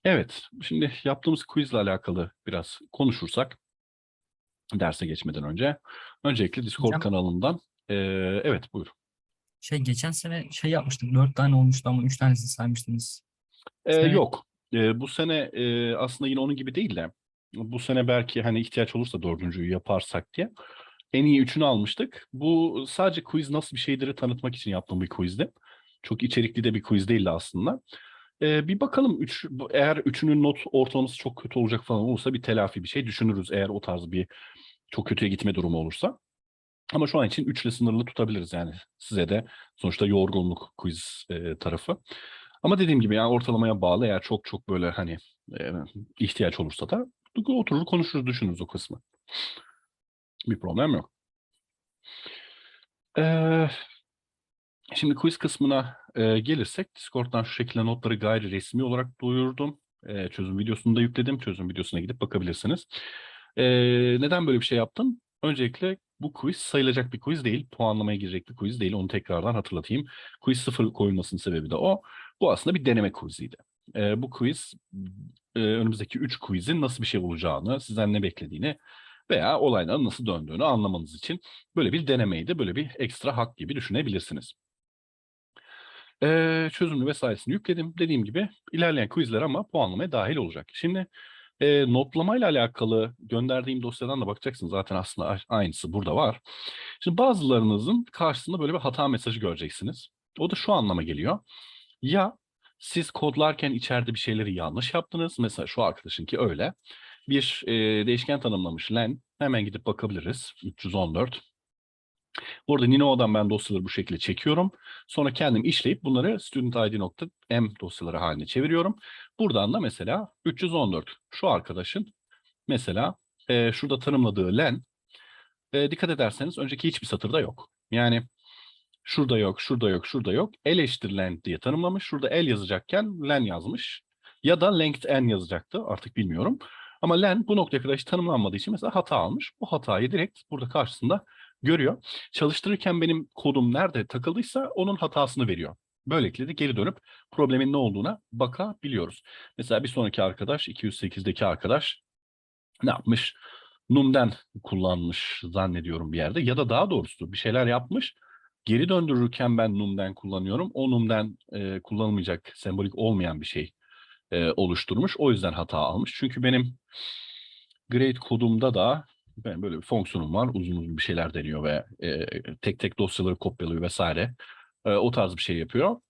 Evet, şimdi yaptığımız quizle alakalı biraz konuşursak derse geçmeden önce. Öncelikle Discord Hocam kanalından evet buyur. geçen sene yapmıştık. 4 tane olmuştu ama 3 tanesini saymıştınız. Sene Yok, bu sene aslında yine onun gibi değil de bu sene belki hani ihtiyaç olursa dördüncüyü yaparsak diye en iyi üçünü almıştık. Bu sadece quiz nasıl bir şeydir'i tanıtmak için yaptığım bir quizdi. Çok içerikli de bir quiz değildi aslında. Bir bakalım eğer üçünün not ortalaması çok kötü olacak falan olursa bir telafi bir şey düşünürüz eğer o tarz bir çok kötüye gitme durumu olursa. Ama şu an için 3'le sınırlı tutabiliriz yani. Size de sonuçta yorgunluk quiz tarafı. Ama dediğim gibi yani ortalamaya bağlı eğer çok çok böyle hani e, ihtiyaç olursa da oturur konuşuruz düşünürüz o kısmı. Bir problem yok. Ee, Şimdi quiz kısmına gelirsek Discord'dan şu şekilde notları gayri resmi olarak duyurdum. Çözüm videosunu da yükledim. Çözüm videosuna gidip bakabilirsiniz. Neden böyle bir şey yaptım? Öncelikle bu quiz sayılacak bir quiz değil. Puanlamaya girecek bir quiz değil. Onu tekrardan hatırlatayım. Quiz 0 koyulmasının sebebi de o. Bu aslında bir deneme quiziydi. Bu quiz önümüzdeki 3 quizin nasıl bir şey olacağını, sizden ne beklediğini veya olayların nasıl döndüğünü anlamanız için böyle bir denemeydi. Böyle bir ekstra hak gibi düşünebilirsiniz. Çözümlü vesairesini yükledim. Dediğim gibi ilerleyen quizler ama puanlamaya dahil olacak. Şimdi notlamayla alakalı gönderdiğim dosyadan da bakacaksınız. Zaten aslında aynısı burada var. Şimdi bazılarınızın karşısında böyle bir hata mesajı göreceksiniz. O da şu anlama geliyor. Ya siz kodlarken içeride bir şeyleri yanlış yaptınız. Mesela şu arkadaşınki öyle. Bir değişken tanımlamış len. Hemen gidip bakabiliriz. 314. Bu arada Nino'dan ben dosyaları bu şekilde çekiyorum. Sonra kendim işleyip bunları studentid.m dosyaları haline çeviriyorum. Buradan da mesela 314 şu arkadaşın mesela şurada tanımladığı len dikkat ederseniz önceki hiçbir satırda yok. Yani şurada yok, şurada yok, şurada yok. L eşittir len diye tanımlamış. Şurada L yazacakken len yazmış. Ya da length n yazacaktı artık bilmiyorum. Ama len bu noktaya kadar hiç tanımlanmadığı için mesela hata almış. Bu hatayı direkt burada karşısında görüyor. Çalıştırırken benim kodum nerede takıldıysa onun hatasını veriyor. Böylelikle de geri dönüp problemin ne olduğuna bakabiliyoruz. Mesela bir sonraki arkadaş 208'deki arkadaş ne yapmış? Num'den kullanmış zannediyorum bir yerde ya da daha doğrusu bir şeyler yapmış. Geri döndürürken ben num'den kullanıyorum. O num'den kullanılmayacak, sembolik olmayan bir şey oluşturmuş. O yüzden hata almış. Çünkü benim grade kodumda da ben böyle bir fonksiyonum var. Uzun uzun bir şeyler deniyor ve tek tek dosyaları kopyalıyor vesaire. O tarz bir şey yapıyor.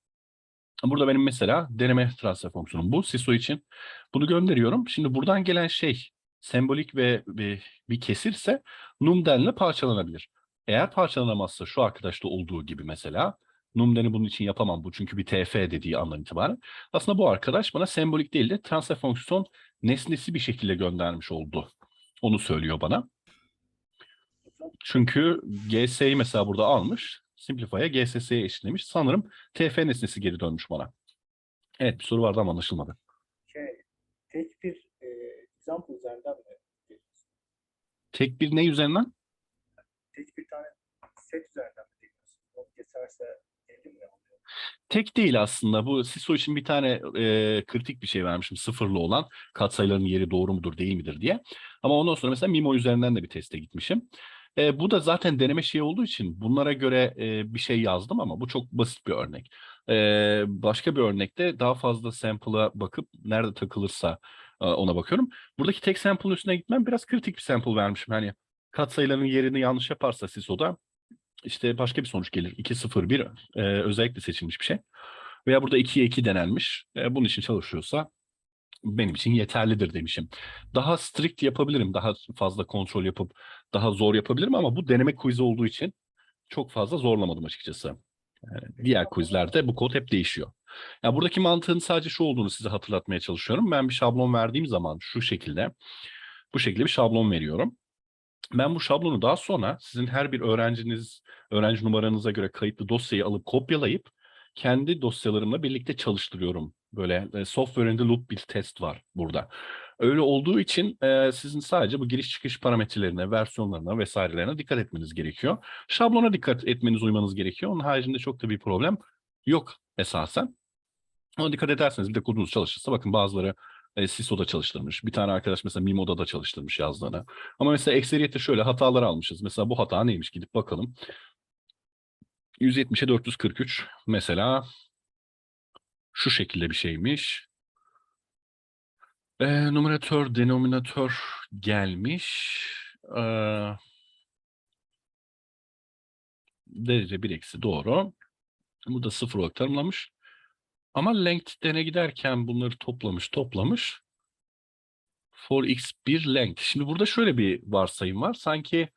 Burada benim mesela deneme transfer fonksiyonum bu. SISO için bunu gönderiyorum. Şimdi buradan gelen şey sembolik ve bir kesirse numdenle parçalanabilir. Eğer parçalanamazsa şu arkadaşta olduğu gibi mesela numden'i bunun için yapamam bu çünkü bir tf dediği andan itibaren. Aslında bu arkadaş bana sembolik değil de transfer fonksiyon nesnesi bir şekilde göndermiş oldu. Onu söylüyor bana. Çünkü GS'yi mesela burada almış. Simplify'a GSS'ye eşitlemiş. Sanırım tf nesnesi geri dönmüş bana. Evet bir soru vardı ama anlaşılmadı. Şey, tek bir example üzerinden mi veriyorsun? Tek bir ne üzerinden? Tek bir tane set üzerinden mi veriyorsun? Onu keserse 50 mi oluyor? Tek değil aslında. Bu SISO için bir tane kritik bir şey vermişim. Sıfırlı olan katsayıların yeri doğru mudur değil midir diye. Ama ondan sonra mesela Mimo üzerinden de bir teste gitmişim. Bu da zaten deneme şeyi olduğu için bunlara göre bir şey yazdım ama bu çok basit bir örnek. Başka bir örnekte daha fazla sample'a bakıp nerede takılırsa ona bakıyorum. Buradaki tek sample'ın üstüne gitmem biraz kritik bir sample vermişim. Hani katsayıların yerini yanlış yaparsa SISO'da İşte başka bir sonuç gelir. 2-0-1 özellikle seçilmiş bir şey. Veya burada 2'ye 2 denenmiş. Bunun için çalışıyorsa benim için yeterlidir demişim. Daha strict yapabilirim. Daha fazla kontrol yapıp daha zor yapabilirim ama bu deneme quizi olduğu için çok fazla zorlamadım açıkçası. Diğer quizlerde bu kod hep değişiyor. Ya buradaki mantığın sadece şu olduğunu size hatırlatmaya çalışıyorum. Ben bir şablon verdiğim zaman şu şekilde, bu şekilde bir şablon veriyorum. Ben bu şablonu daha sonra sizin her bir öğrenci numaranıza göre kayıtlı dosyayı alıp kopyalayıp kendi dosyalarımla birlikte çalıştırıyorum. Böyle software in the loop bir test var burada. Öyle olduğu için sizin sadece bu giriş çıkış parametrelerine, versiyonlarına vesairelerine dikkat etmeniz gerekiyor. Şablona dikkat etmeniz, uymanız gerekiyor. Onun haricinde çok da bir problem yok esasen. Ona dikkat ederseniz bir de kodunuz çalışırsa bakın bazıları Siso'da çalıştırmış. Bir tane arkadaş mesela Mimo'da da çalıştırmış yazdığını. Ama mesela ekseriyette şöyle hatalar almışız. Mesela bu hata neymiş gidip bakalım. 170'e 443 mesela şu şekilde bir şeymiş. Numaratör, denominatör gelmiş. Derece 1 eksi doğru. Bu da 0 olarak tanımlamış. Ama length'dene giderken bunları toplamış. For x1 length. Şimdi burada şöyle bir varsayım var. Sanki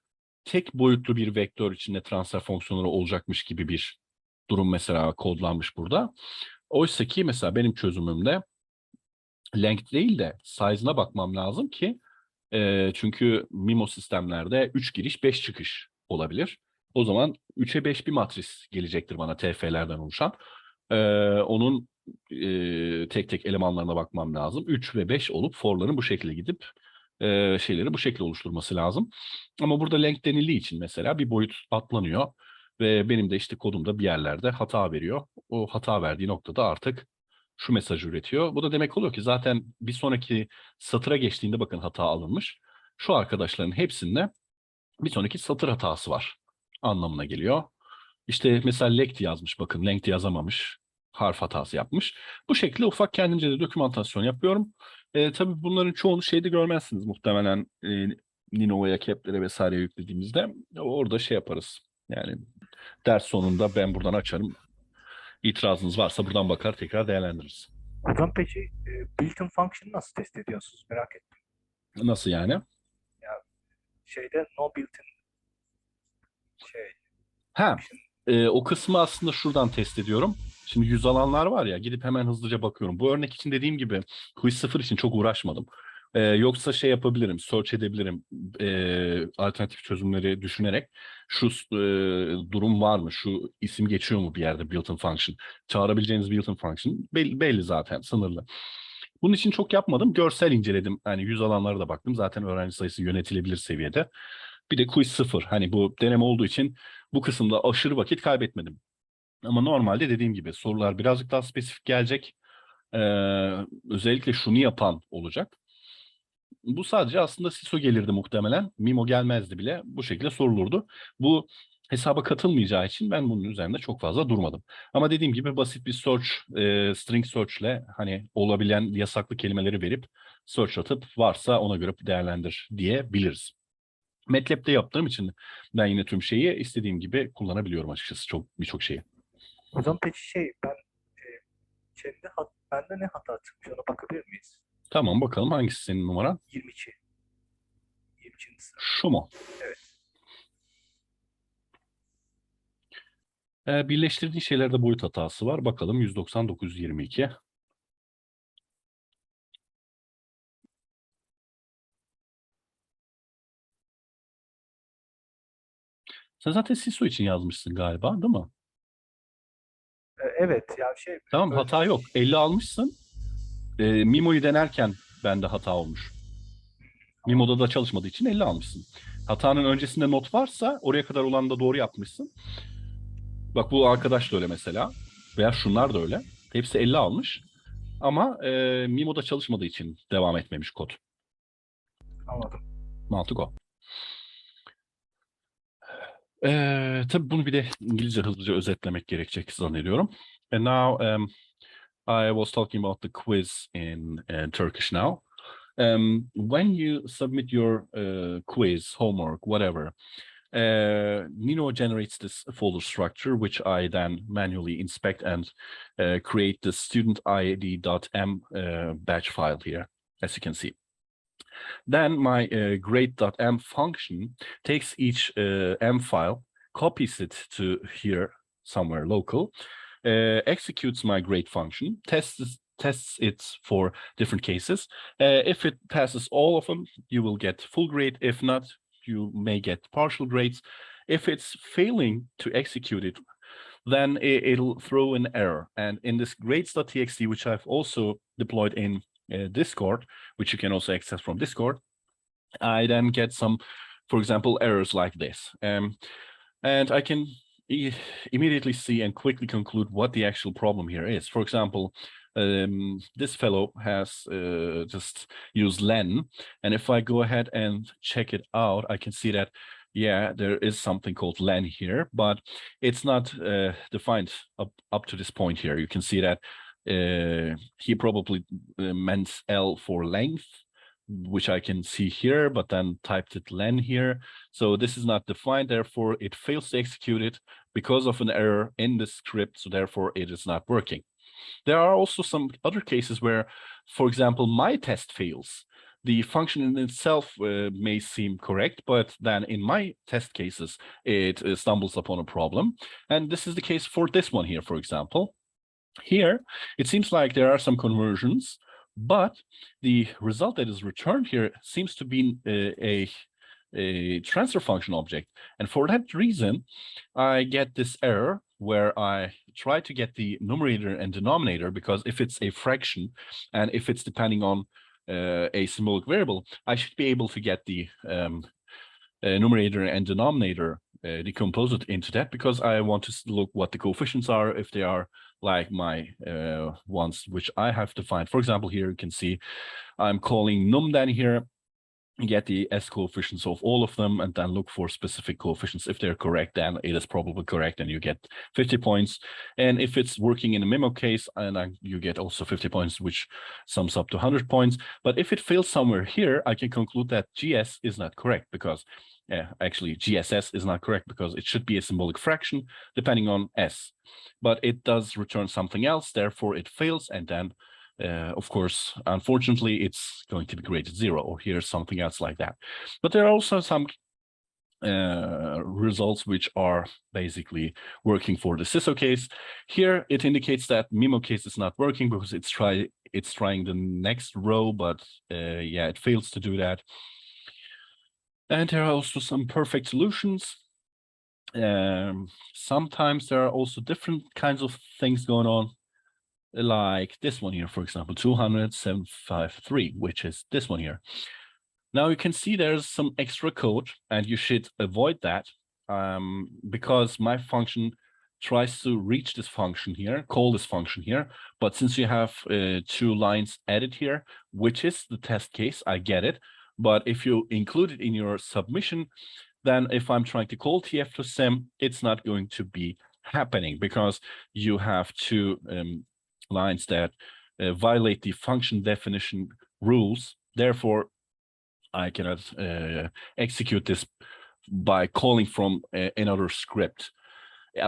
tek boyutlu bir vektör içinde transfer fonksiyonları olacakmış gibi bir durum mesela kodlanmış burada. Oysa ki mesela benim çözümümde length değil de size'ına bakmam lazım ki çünkü MIMO sistemlerde 3 giriş 5 çıkış olabilir. O zaman 3'e 5 bir matris gelecektir bana TF'lerden oluşan. Onun tek tek elemanlarına bakmam lazım. 3 ve 5 olup for'ların bu şekilde gidip şeyleri bu şekilde oluşturması lazım. Ama burada length denildiği için mesela bir boyut atlanıyor ve benim de işte kodumda bir yerlerde hata veriyor. O hata verdiği noktada artık şu mesajı üretiyor. Bu da demek oluyor ki zaten bir sonraki satıra geçtiğinde bakın hata alınmış. Şu arkadaşların hepsinde bir sonraki satır hatası var anlamına geliyor. İşte mesela length yazmış bakın length yazamamış. Harf hatası yapmış. Bu şekilde ufak kendimce de dokümantasyon yapıyorum. Tabii bunların çoğunu şeyde görmezsiniz muhtemelen Linovo'ya, Kepler'e vesaire yüklediğimizde. Orada şey yaparız. Yani ders sonunda ben buradan açarım. İtirazınız varsa buradan bakar tekrar değerlendiririz. Hocam peki built-in function'ı nasıl test ediyorsunuz? Merak ettim. Nasıl yani? Ya şeyde no built-in şey Ha, function. o kısmı aslında şuradan test ediyorum. Şimdi yüz alanlar var ya gidip hemen hızlıca bakıyorum. Bu örnek için dediğim gibi quiz 0 için çok uğraşmadım. Yoksa şey yapabilirim, search edebilirim. Alternatif çözümleri düşünerek şu durum var mı, şu isim geçiyor mu bir yerde built-in function. Çağırabileceğiniz built-in function belli zaten, sınırlı. Bunun için çok yapmadım. Görsel inceledim. Yani yüz alanlara da baktım. Zaten öğrenci sayısı yönetilebilir seviyede. Bir de quiz 0. Hani bu deneme olduğu için bu kısımda aşırı vakit kaybetmedim. Ama normalde dediğim gibi sorular birazcık daha spesifik gelecek. Ee, Özellikle şunu yapan olacak. Bu sadece aslında SISO gelirdi muhtemelen. MIMO gelmezdi bile. Bu şekilde sorulurdu. Bu hesaba katılmayacağı için ben bunun üzerinde çok fazla durmadım. Ama dediğim gibi basit bir search, string search ile hani olabilen yasaklı kelimeleri verip search atıp varsa ona göre değerlendir diyebiliriz. MATLAB'de yaptığım için ben yine tüm şeyi istediğim gibi kullanabiliyorum açıkçası birçok şeyi. Hocam peki ben bende ne hata çıkmış ona bakabilir miyiz? Tamam bakalım hangisi senin numaran? 22. 22. sıra. Şu mu? Evet. Birleştirdiğin şeylerde boyut hatası var. Bakalım 199-22. Sen zaten SISO için yazmışsın galiba, değil mi? Evet ya Tamam böyle hata yok. 50 almışsın. Mimo'yu denerken bende hata olmuş. Mimo'da da çalışmadığı için 50 almışsın. Hatanın öncesinde not varsa oraya kadar olanı da doğru yapmışsın. Bak bu arkadaş da öyle mesela. Veya şunlar da öyle. Hepsi 50 almış. Ama Mimo'da çalışmadığı için devam etmemiş kod. anladım. Mantık o. Tabii bunu bir de İngilizce hızlıca özetlemek gerekecek zannediyorum. And now I was talking about the quiz in Turkish now. When you submit your quiz, homework, whatever, Nino generates this folder structure, which I then manually inspect and create the student id.m batch file here, as you can see. Then my grade.m function takes each m file, copies it to here somewhere local, executes my grade function, tests it for different cases. If it passes all of them, you will get full grade. If not, you may get partial grades. If it's failing to execute it, then it'll throw an error. And in this grades.txt, which I've also deployed in Discord, which you can also access from Discord, I then get some, for example, errors like this. And I can immediately see and quickly conclude what the actual problem here is. For example, this fellow has just used len, and if I go ahead and check it out, I can see that, yeah, there is something called len here, but it's not defined up to this point here. You can see that he probably meant L for length, which I can see here, but then typed it len here. So this is not defined, therefore it fails to execute it because of an error in the script, so therefore it is not working. There are also some other cases where, for example, my test fails. The function in itself may seem correct, but then in my test cases, it stumbles upon a problem. And this is the case for this one here, for example. Here, it seems like there are some conversions, but the result that is returned here seems to be a transfer function object. And for that reason, I get this error where I try to get the numerator and denominator, because if it's a fraction and if it's depending on a symbolic variable, I should be able to get the numerator and denominator decomposed into that, because I want to look what the coefficients are, if they are like my ones which I have defined. For example, here you can see I'm calling num then here, get the S coefficients of all of them, and then look for specific coefficients. If they're correct, then it is probably correct, and you get 50 points. And if it's working in a memo case, and you get also 50 points, which sums up to 100 points. But if it fails somewhere here, I can conclude that GS is not correct, because actually GSS is not correct, because it should be a symbolic fraction depending on S. But it does return something else, therefore it fails, and then of course, unfortunately, it's going to be graded 0, or here's something else like that. But there are also some results which are basically working for the CISO case. Here, it indicates that MIMO case is not working because it's trying the next row, but yeah, it fails to do that. And there are also some perfect solutions. Sometimes there are also different kinds of things going on, like this one here, for example, 200,753, which is this one here. Now you can see there's some extra code, and you should avoid that because my function tries to reach this function here, call this function here. But since you have 2 lines added here, which is the test case, I get it. But if you include it in your submission, then if I'm trying to call TF to SIM, it's not going to be happening, because you have 2 lines that violate the function definition rules. Therefore, I cannot execute this by calling from another script.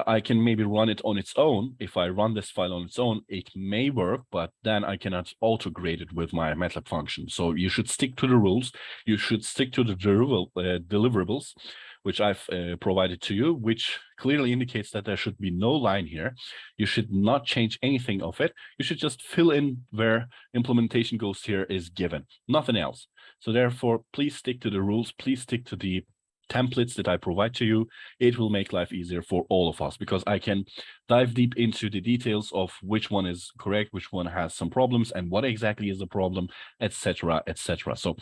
I can maybe run it on its own. If I run this file on its own, it may work, but then I cannot auto-grade it with my MATLAB function. So you should stick to the rules. You should stick to the deliverables, which I've provided to you, which clearly indicates that there should be no line here. You should not change anything of it. You should just fill in where implementation goes here is given, nothing else. So therefore, please stick to the rules. Please stick to the templates that I provide to you. It will make life easier for all of us, because I can dive deep into the details of which one is correct, which one has some problems, and what exactly is the problem, etc., etc. So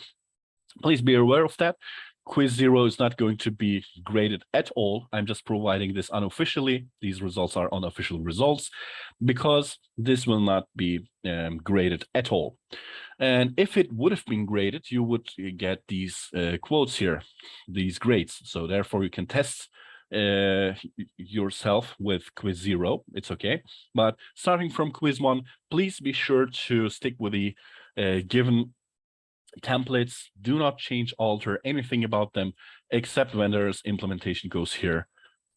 please be aware of that. Quiz 0 is not going to be graded at all. I'm just providing this unofficially. These results are unofficial results, because this will not be graded at all. And if it would have been graded, you would get these quotes here, these grades. So therefore, you can test yourself with quiz 0. It's okay. But starting from quiz 1, please be sure to stick with the given templates. Do not change, alter anything about them, except when there's implementation goes here.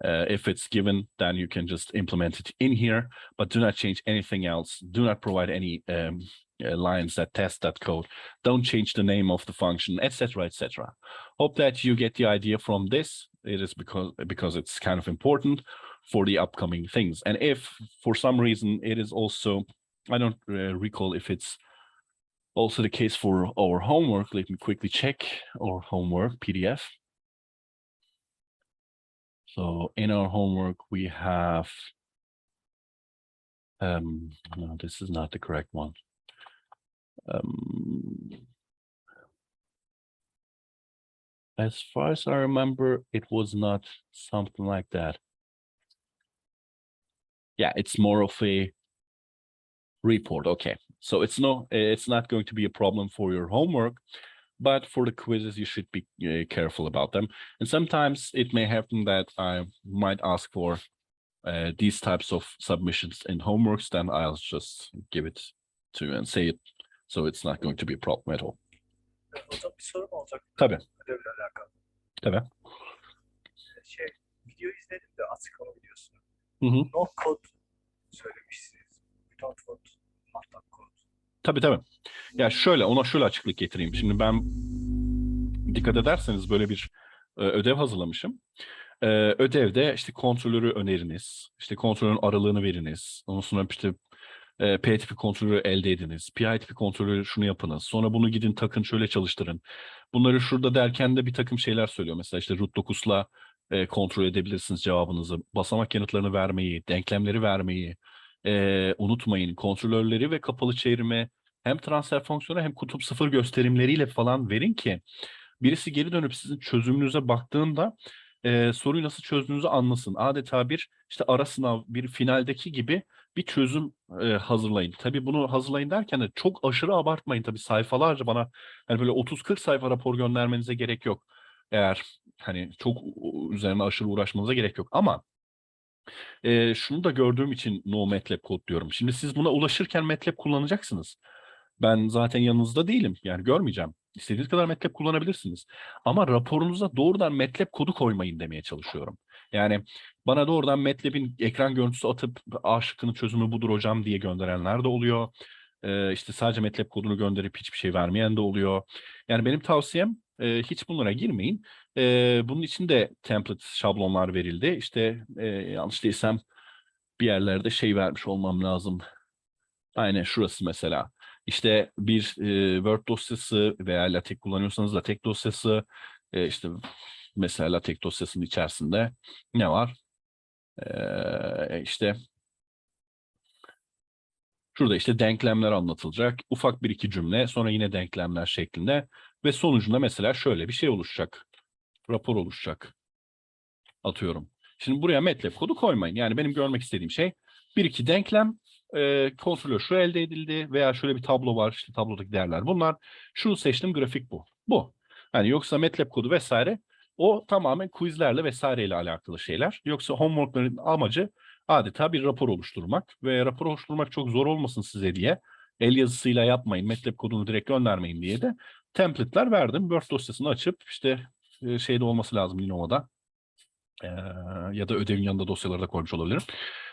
If it's given, then you can just implement it in here, but do not change anything else. Do not provide any lines that test that code. Don't change the name of the function, etc., etc. Hope that you get the idea from this. It is because it's kind of important for the upcoming things. And if for some reason it is also, I don't recall if it's also the case for our homework. Let me quickly check our homework PDF. So in our homework, we have, no, this is not the correct one. As far as I remember, it was not something like that. Yeah, it's more of a Report, okay. So it's not going to be a problem for your homework, but for the quizzes, you should be careful about them. And sometimes it may happen that I might ask for these types of submissions in homeworks, then I'll just give it to you and say it. So it's not going to be a problem at all. Hocam bir sorum olacak. Tabii. Ödevle alakalı. Tabii. Video izledim de açıklama videosunu. Hı hı. No code söylemişsiniz. We don't want not code. Tabii. Ya ona şöyle açıklık getireyim. Şimdi ben dikkat ederseniz böyle bir ödev hazırlamışım. Ödevde işte kontrolörü öneriniz, işte kontrolörün aralığını veriniz. Ondan sonra işte P tipi kontrolörü elde ediniz. PI tipi kontrolörü şunu yapınız. Sonra bunu gidin takın şöyle çalıştırın. Bunları şurada derken de bir takım şeyler söylüyor. Mesela işte root locus'la kontrol edebilirsiniz cevabınızı. Basamak yanıtlarını vermeyi, denklemleri vermeyi unutmayın. Kontrolörleri ve kapalı çevirme hem transfer fonksiyonu hem kutup sıfır gösterimleriyle falan verin ki birisi geri dönüp sizin çözümünüze baktığında soruyu nasıl çözdüğünüzü anlasın. Adeta bir işte ara sınav, bir finaldeki gibi bir çözüm hazırlayın. Tabii bunu hazırlayın derken de çok aşırı abartmayın. Tabii sayfalarca bana hani böyle 30-40 sayfa rapor göndermenize gerek yok. Eğer hani çok üzerine aşırı uğraşmanıza gerek yok. Ama şunu da gördüğüm için no MATLAB kod diyorum. Şimdi siz buna ulaşırken MATLAB kullanacaksınız. Ben zaten yanınızda değilim. Yani görmeyeceğim. İstediğiniz kadar MATLAB kullanabilirsiniz. Ama raporunuza doğrudan MATLAB kodu koymayın demeye çalışıyorum. Yani bana doğrudan MATLAB'in ekran görüntüsü atıp A şıkkının çözümü budur hocam diye gönderenler de oluyor. İşte sadece MATLAB kodunu gönderip hiçbir şey vermeyen de oluyor. Yani benim tavsiyem hiç bunlara girmeyin. Bunun için de template şablonlar verildi. İşte yanlış değilsem bir yerlerde şey vermiş olmam lazım. Aynen şurası mesela. İşte bir Word dosyası veya LaTeX kullanıyorsanız LaTeX dosyası, işte mesela LaTeX dosyasının içerisinde ne var? İşte şurada işte denklemler anlatılacak. Ufak bir iki cümle, sonra yine denklemler şeklinde ve sonucunda mesela şöyle bir şey oluşacak. Rapor oluşacak. Atıyorum. Şimdi buraya MATLAB kodu koymayın. Yani benim görmek istediğim şey bir iki denklem, kontrolör şu elde edildi veya şöyle bir tablo var. İşte tablodaki değerler bunlar. Şunu seçtim, grafik bu. Bu. Yani yoksa MATLAB kodu vesaire o tamamen quizlerle vesaireyle alakalı şeyler. Yoksa homework'ların amacı adeta bir rapor oluşturmak ve rapor oluşturmak çok zor olmasın size diye el yazısıyla yapmayın, MATLAB kodunu direkt göndermeyin diye de template'ler verdim. Word dosyasını açıp işte şeyde olması lazım Linovo'da. Ya da ödevin yanında dosyaları da koymuş olabilirim.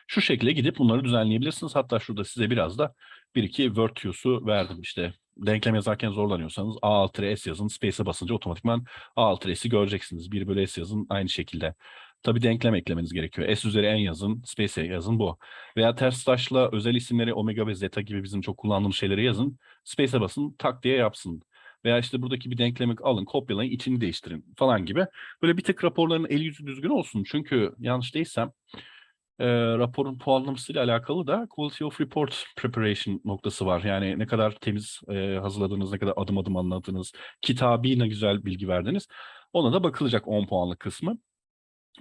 Şu şekilde gidip bunları düzenleyebilirsiniz. Hatta şurada size biraz da bir iki Word tüyosu verdim. İşte denklem yazarken zorlanıyorsanız A6-S yazın, space'e basınca otomatikman A6-S'i göreceksiniz. 1/S yazın aynı şekilde. Tabii denklem eklemeniz gerekiyor. S üzeri n yazın, space'e yazın bu. Veya ters slash'la özel isimleri omega ve zeta gibi bizim çok kullandığımız şeyleri yazın. Space'e basın, tak diye yapsın. Veya işte buradaki bir denklemi alın, kopyalayın, içini değiştirin falan gibi. Böyle bir tık raporların el yüzü düzgün olsun. Çünkü yanlış değilsem raporun puanlamasıyla alakalı da quality of report preparation noktası var. Yani ne kadar temiz hazırladığınız, ne kadar adım adım anlattığınız, kitabi ne güzel bilgi verdiniz. Ona da bakılacak 10 puanlık kısmı.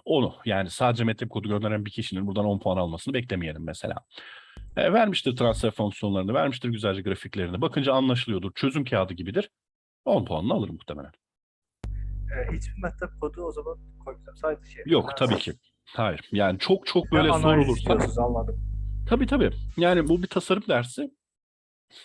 Onu yani sadece MATLAB kodu gönderen bir kişinin buradan 10 puan almasını beklemeyelim mesela. Vermiştir transfer fonksiyonlarını, vermiştir güzelce grafiklerini. Bakınca anlaşılıyordur. Çözüm kağıdı gibidir. 10 puanını alırım muhtemelen. Hiçbir MATLAB kodu o zaman koymayacağım. Sadece Yok tabii ki. Hayır. Yani çok böyle zor analiz olursa. istiyorsunuz, anladım. Tabii. Yani bu bir tasarım dersi.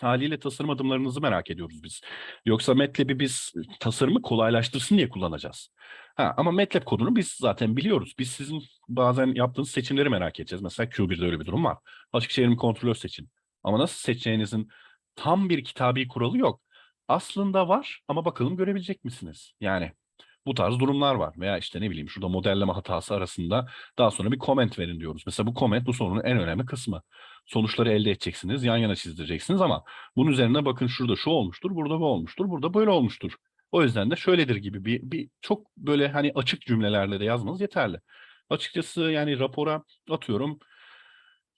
Haliyle tasarım adımlarınızı merak ediyoruz biz. Yoksa MATLAB'i biz tasarımı kolaylaştırsın diye kullanacağız. Ama MATLAB kodunu biz zaten biliyoruz. Biz sizin bazen yaptığınız seçimleri merak edeceğiz. Mesela Q1'de öyle bir durum var. Açık çevirim kontrolör seçin. Ama nasıl seçeceğinizin tam bir kitabi kuralı yok. Aslında var ama bakalım görebilecek misiniz? Yani bu tarz durumlar var. Veya işte ne bileyim şurada modelleme hatası arasında daha sonra bir comment verin diyoruz. Mesela bu comment bu sorunun en önemli kısmı. Sonuçları elde edeceksiniz, yan yana çizdireceksiniz ama bunun üzerine bakın şurada şu olmuştur, burada bu olmuştur, burada böyle olmuştur. O yüzden de şöyledir gibi bir çok böyle hani açık cümlelerle de yazmanız yeterli. Açıkçası yani rapora atıyorum.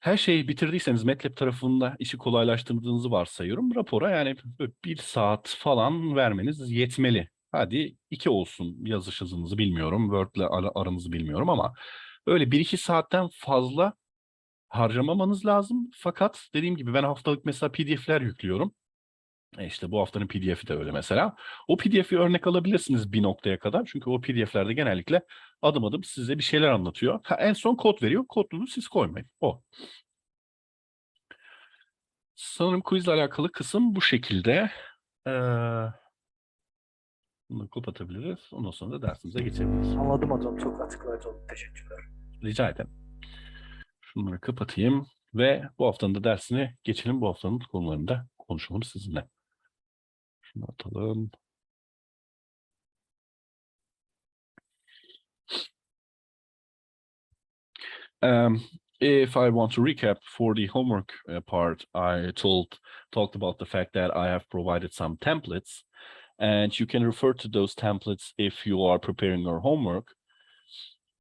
Her şeyi bitirdiyseniz MATLAB tarafında işi kolaylaştırdığınızı varsayıyorum. Rapora yani böyle 1 saat falan vermeniz yetmeli. Hadi 2 olsun yazış hızınızı bilmiyorum. Word'le aranızı bilmiyorum ama öyle 1-2 saatten fazla harcamamanız lazım. Fakat dediğim gibi ben haftalık mesela PDF'ler yüklüyorum. İşte bu haftanın PDF'i de öyle mesela. O PDF'i örnek alabilirsiniz bir noktaya kadar. Çünkü o PDF'lerde genellikle adım adım size bir şeyler anlatıyor. En son kod veriyor. Kodunu siz koymayın. O. Sanırım quizle alakalı kısım bu şekilde. Bunu kapatabiliriz. Ondan sonra da dersimize geçebiliriz. Anladım hocam. Çok açıklayıcı oldu. Teşekkürler. Rica ederim. Şunları kapatayım ve bu haftanın da dersine geçelim. Bu haftanın konularını da konuşalım sizinle. Şunu atalım. If I want to recap for the homework part, I talked about the fact that I have provided some templates, and you can refer to those templates if you are preparing your homework.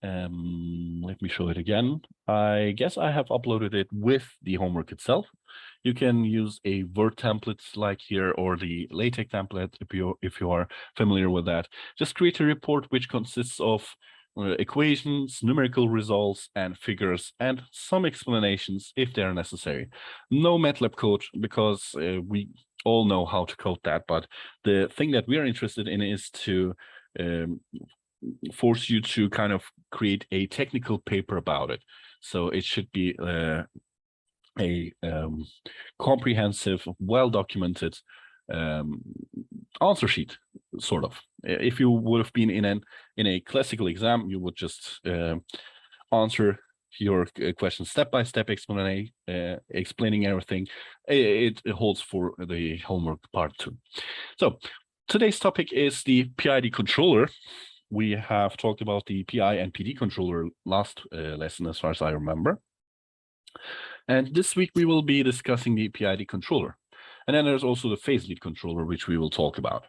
Let me show it again. I guess I have uploaded it with the homework itself. You can use a Word template like here or the LaTeX template if you are familiar with that. Just create a report which consists of equations, numerical results, and figures, and some explanations if they are necessary. No MATLAB code because we all know how to code that, but the thing that we are interested in is to force you to kind of create a technical paper about it. So it should be a comprehensive, well-documented answer sheet, sort of. If you would have been in a classical exam, you would just answer your question step by step, explaining everything. It holds for the homework part too. So today's topic is the PID controller. We have talked about the PI and PD controller last lesson, as far as I remember. And this week we will be discussing the PID controller. And then there's also the phase lead controller, which we will talk about.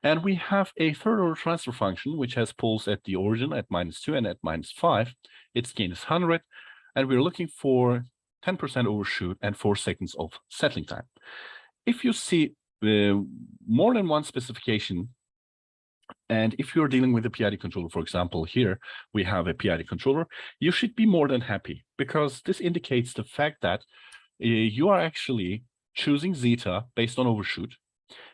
And we have a third order transfer function, which has poles at the origin at -2 and at -5. Its gain is 100. And we're looking for 10% overshoot and 4 seconds of settling time. If you see more than one specification, and if you're dealing with a PID controller, for example, here we have a PID controller, you should be more than happy because this indicates the fact that you are actually choosing zeta based on overshoot.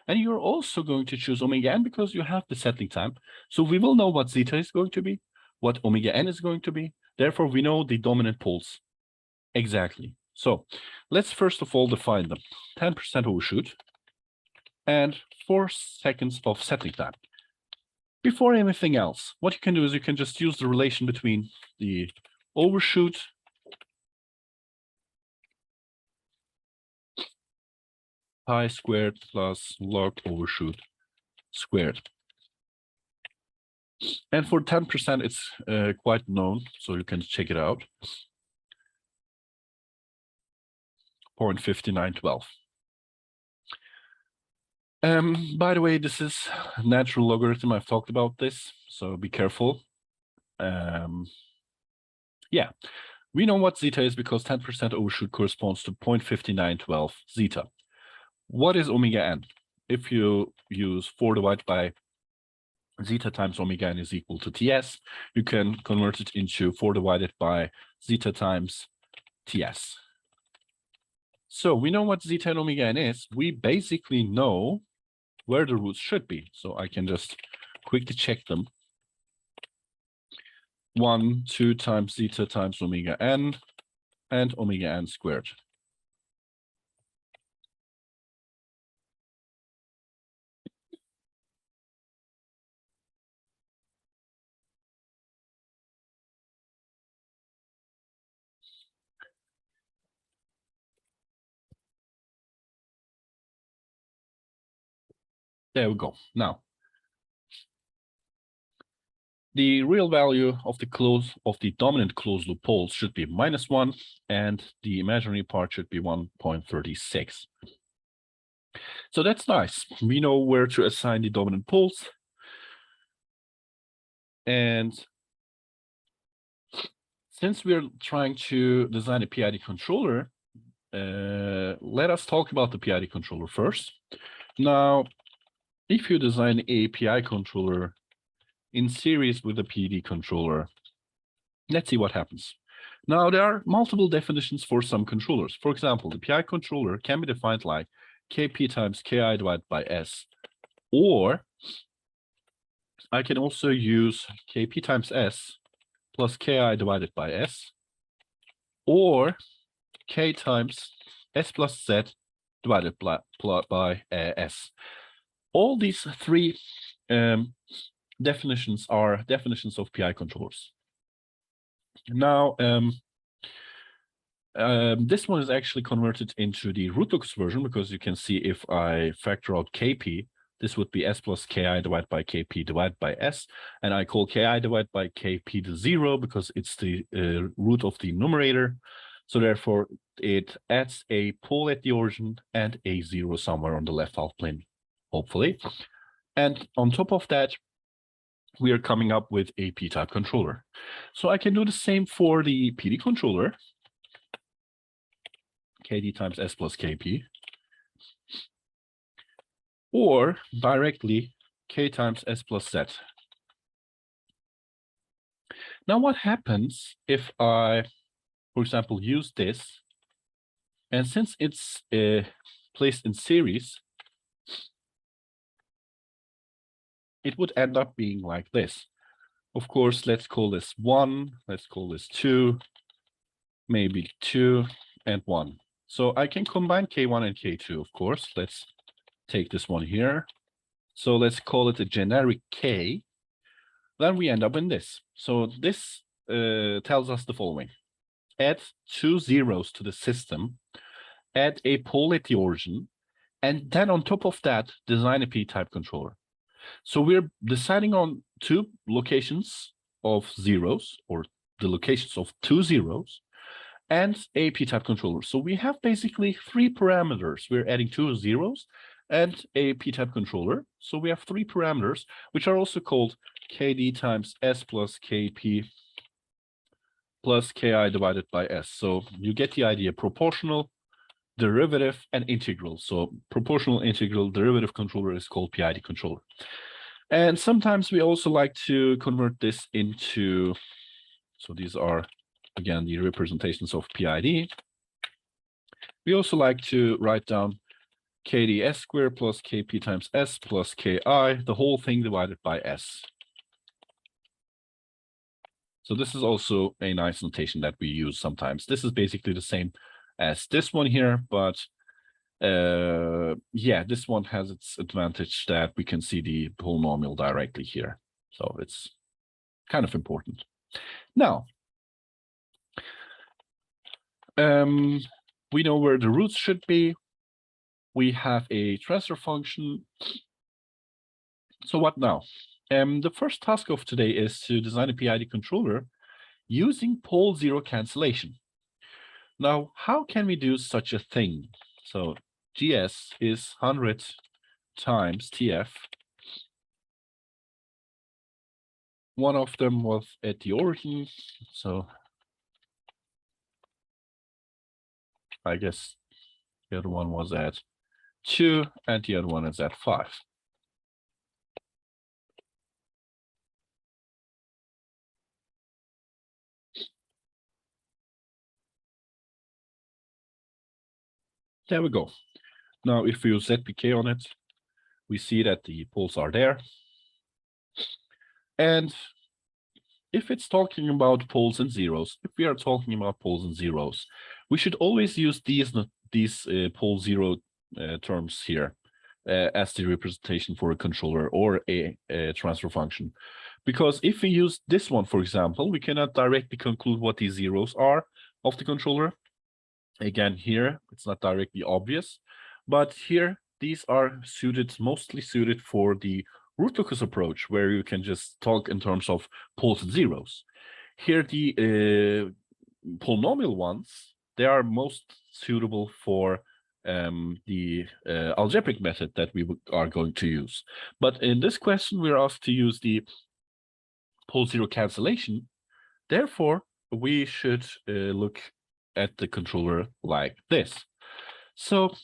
And you're also going to choose omega n because you have the settling time. So we will know what zeta is going to be, what omega n is going to be. Therefore, we know the dominant poles exactly. So let's first of all define them. 10% overshoot and 4 seconds of settling time. Before anything else, what you can do is you can just use the relation between the overshoot pi squared plus log overshoot squared. And for 10%, it's quite known, so you can check it out. 0.5912. By the way, this is natural logarithm. I've talked about this, so be careful. Yeah, we know what zeta is because 10% overshoot corresponds to 0.5912 zeta. What is omega n? If you use 4 divided by zeta times omega n is equal to ts, you can convert it into 4 divided by zeta times ts. So we know what zeta and omega n is. We basically know where the roots should be. So I can just quickly check them. 1, 2 times zeta times omega n and omega n squared. There we go. Now, the real value of the dominant closed loop poles should be -1, and the imaginary part should be 1.36. So that's nice. We know where to assign the dominant poles. And since we're trying to design a PID controller, let us talk about the PID controller first. Now, if you design a PI controller in series with a PD controller, let's see what happens. Now, there are multiple definitions for some controllers. For example, the PI controller can be defined like Kp times Ki divided by S, or I can also use Kp times S plus Ki divided by S, or K times S plus Z divided by S. All these three definitions are definitions of PI controllers. Now, this one is actually converted into the root locus version, because you can see if I factor out Kp, this would be S plus Ki divided by Kp divided by S, and I call Ki divided by Kp to 0 because it's the root of the numerator. So therefore, it adds a pole at the origin and a 0 somewhere on the left half plane, hopefully. And on top of that, we are coming up with a p-type controller. So I can do the same for the PD controller, Kd times S plus Kp, or directly K times S plus Z. Now, what happens if I, for example, use this, and since it's placed in series, it would end up being like this. Of course, let's call this 1, let's call this 2, maybe 2 and 1. So I can combine K1 and K2, of course. Let's take this one here. So let's call it a generic K. Then we end up in this. So this tells us the following. Add 2 zeros to the system, add a pole at the origin, and then on top of that, design a p-type controller. So we're deciding on 2 locations of zeros, or the locations of 2 zeros, and a p-type controller. So we have basically 3 parameters. We're adding 2 zeros and a p-type controller. So we have 3 parameters, which are also called Kd times S plus Kp plus Ki divided by S. So you get the idea: proportional, derivative, and integral. So proportional, integral, derivative controller is called PID controller. And sometimes we also like to convert this into, so these are, again, the representations of PID. We also like to write down Kd S squared plus Kp times S plus Ki, the whole thing divided by S. So this is also a nice notation that we use sometimes. This is basically the same as this one here, but yeah, this one has its advantage that we can see the polynomial directly here. So it's kind of important. Now, we know where the roots should be. We have a transfer function. So what now? The first task of today is to design a PID controller using pole zero cancellation. Now, how can we do such a thing? So GS is 100 times TF. One of them was at the origin, so I guess the other one was at 2, and the other one is at 5. There we go. Now, if we use ZPK on it, we see that the poles are there. And if it's talking about poles and zeros, if we are talking about poles and zeros, we should always use these pole zero terms here as the representation for a controller or a transfer function. Because if we use this one, for example, we cannot directly conclude what these zeros are of the controller. Again, here, it's not directly obvious, but here, these are mostly suited for the root locus approach, where you can just talk in terms of poles and zeros. Here, the polynomial ones, they are most suitable for the algebraic method that we are going to use. But in this question, we're asked to use the pole zero cancellation. Therefore, we should look at the controller like this. So,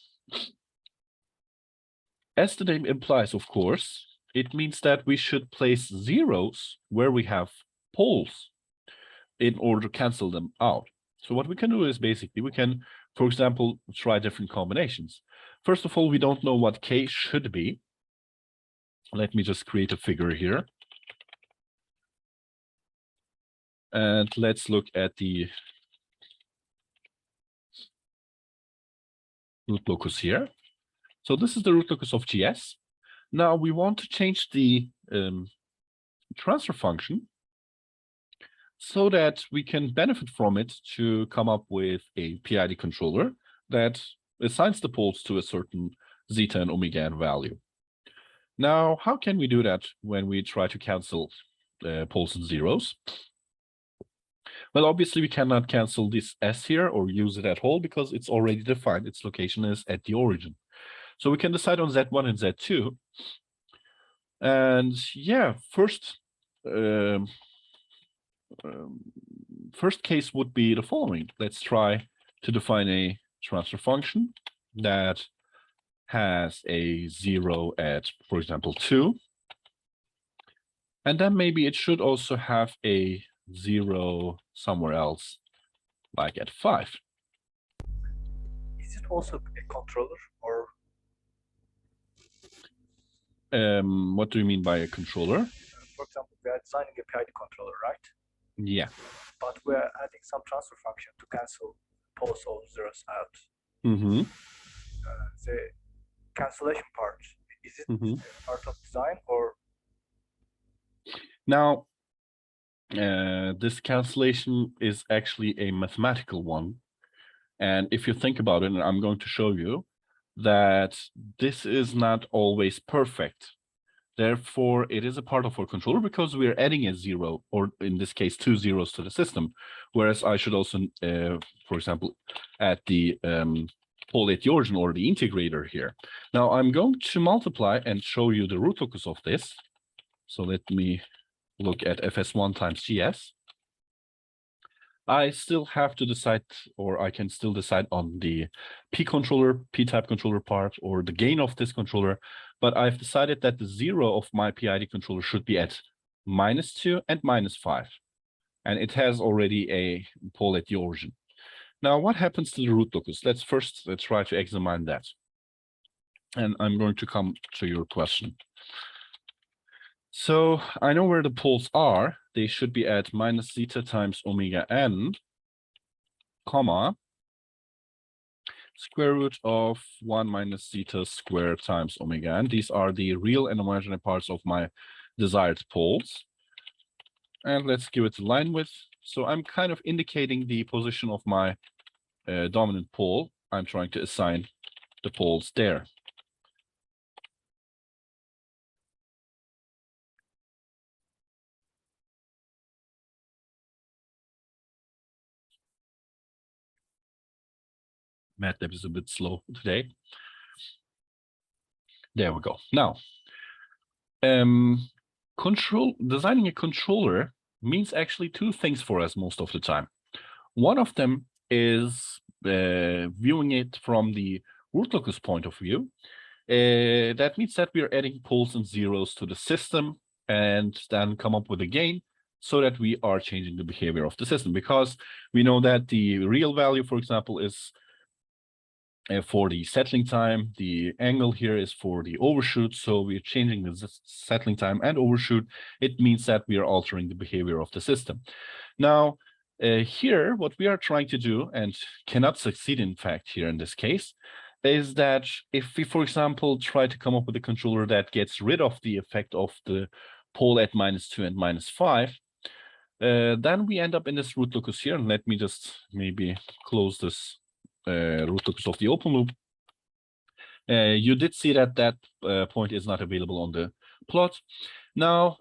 as the name implies, of course, it means that we should place zeros where we have poles. in order to cancel them out. So what we can do is basically we can, for example, try different combinations. First of all, we don't know what k should be. Let me just create a figure here. And let's look at the root locus here. So this is the root locus of GS. Now we want to change the transfer function so that we can benefit from it to come up with a PID controller that assigns the poles to a certain zeta and omega n value. Now, how can we do that when we try to cancel poles and zeros? Well, obviously we cannot cancel this S here or use it at all because it's already defined. Its location is at the origin. So we can decide on Z1 and Z2. And yeah, first case would be the following. Let's try to define a transfer function that has a 0 at, for example, 2. And then maybe it should also have a 0 somewhere else, like at 5. Is it also a controller, or What do you mean by a controller? for example, we are designing a PID controller, right? Yeah. But we are adding some transfer function to cancel poles or zeros out. Mm-hmm. The cancellation part, is it Mm-hmm. part of design, or Now, this cancellation is actually a mathematical one. And if you think about it, and I'm going to show you that this is not always perfect. Therefore, it is a part of our controller because we're adding a 0, or in this case, 2 zeros to the system. Whereas I should also, for example, add the pole at the origin or the integrator here. Now I'm going to multiply and show you the root locus of this. So let me look at FS1 times GS. I still have to decide, or I can still decide on the P-type controller part, or the gain of this controller, but I've decided that the 0 of my PID controller should be at -2 and -5. And it has already a pole at the origin. Now, what happens to the root locus? Let's try to examine that. And I'm going to come to your question. So I know where the poles are. They should be at -zeta times omega n, comma, square root of 1 minus zeta squared times omega n. These are the real and imaginary parts of my desired poles. And let's give it a line width. So I'm kind of indicating the position of my dominant pole. I'm trying to assign the poles there. MATLAB is a bit slow today. There we go. Now, designing a controller means actually two things for us most of the time. One of them is viewing it from the root locus point of view. That means that we are adding poles and zeros to the system and then come up with a gain so that we are changing the behavior of the system, because we know that the real value, for example, is for the settling time. The angle here is for the overshoot. So we're changing the settling time and overshoot. It means that we are altering the behavior of the system. Now, here, what we are trying to do, and cannot succeed, in fact, here in this case, is that if we, for example, try to come up with a controller that gets rid of the effect of the pole at -2 and -5, then we end up in this root locus here. And let me just maybe close this root locus of the open loop. You did see that that point is not available on the plot. Now,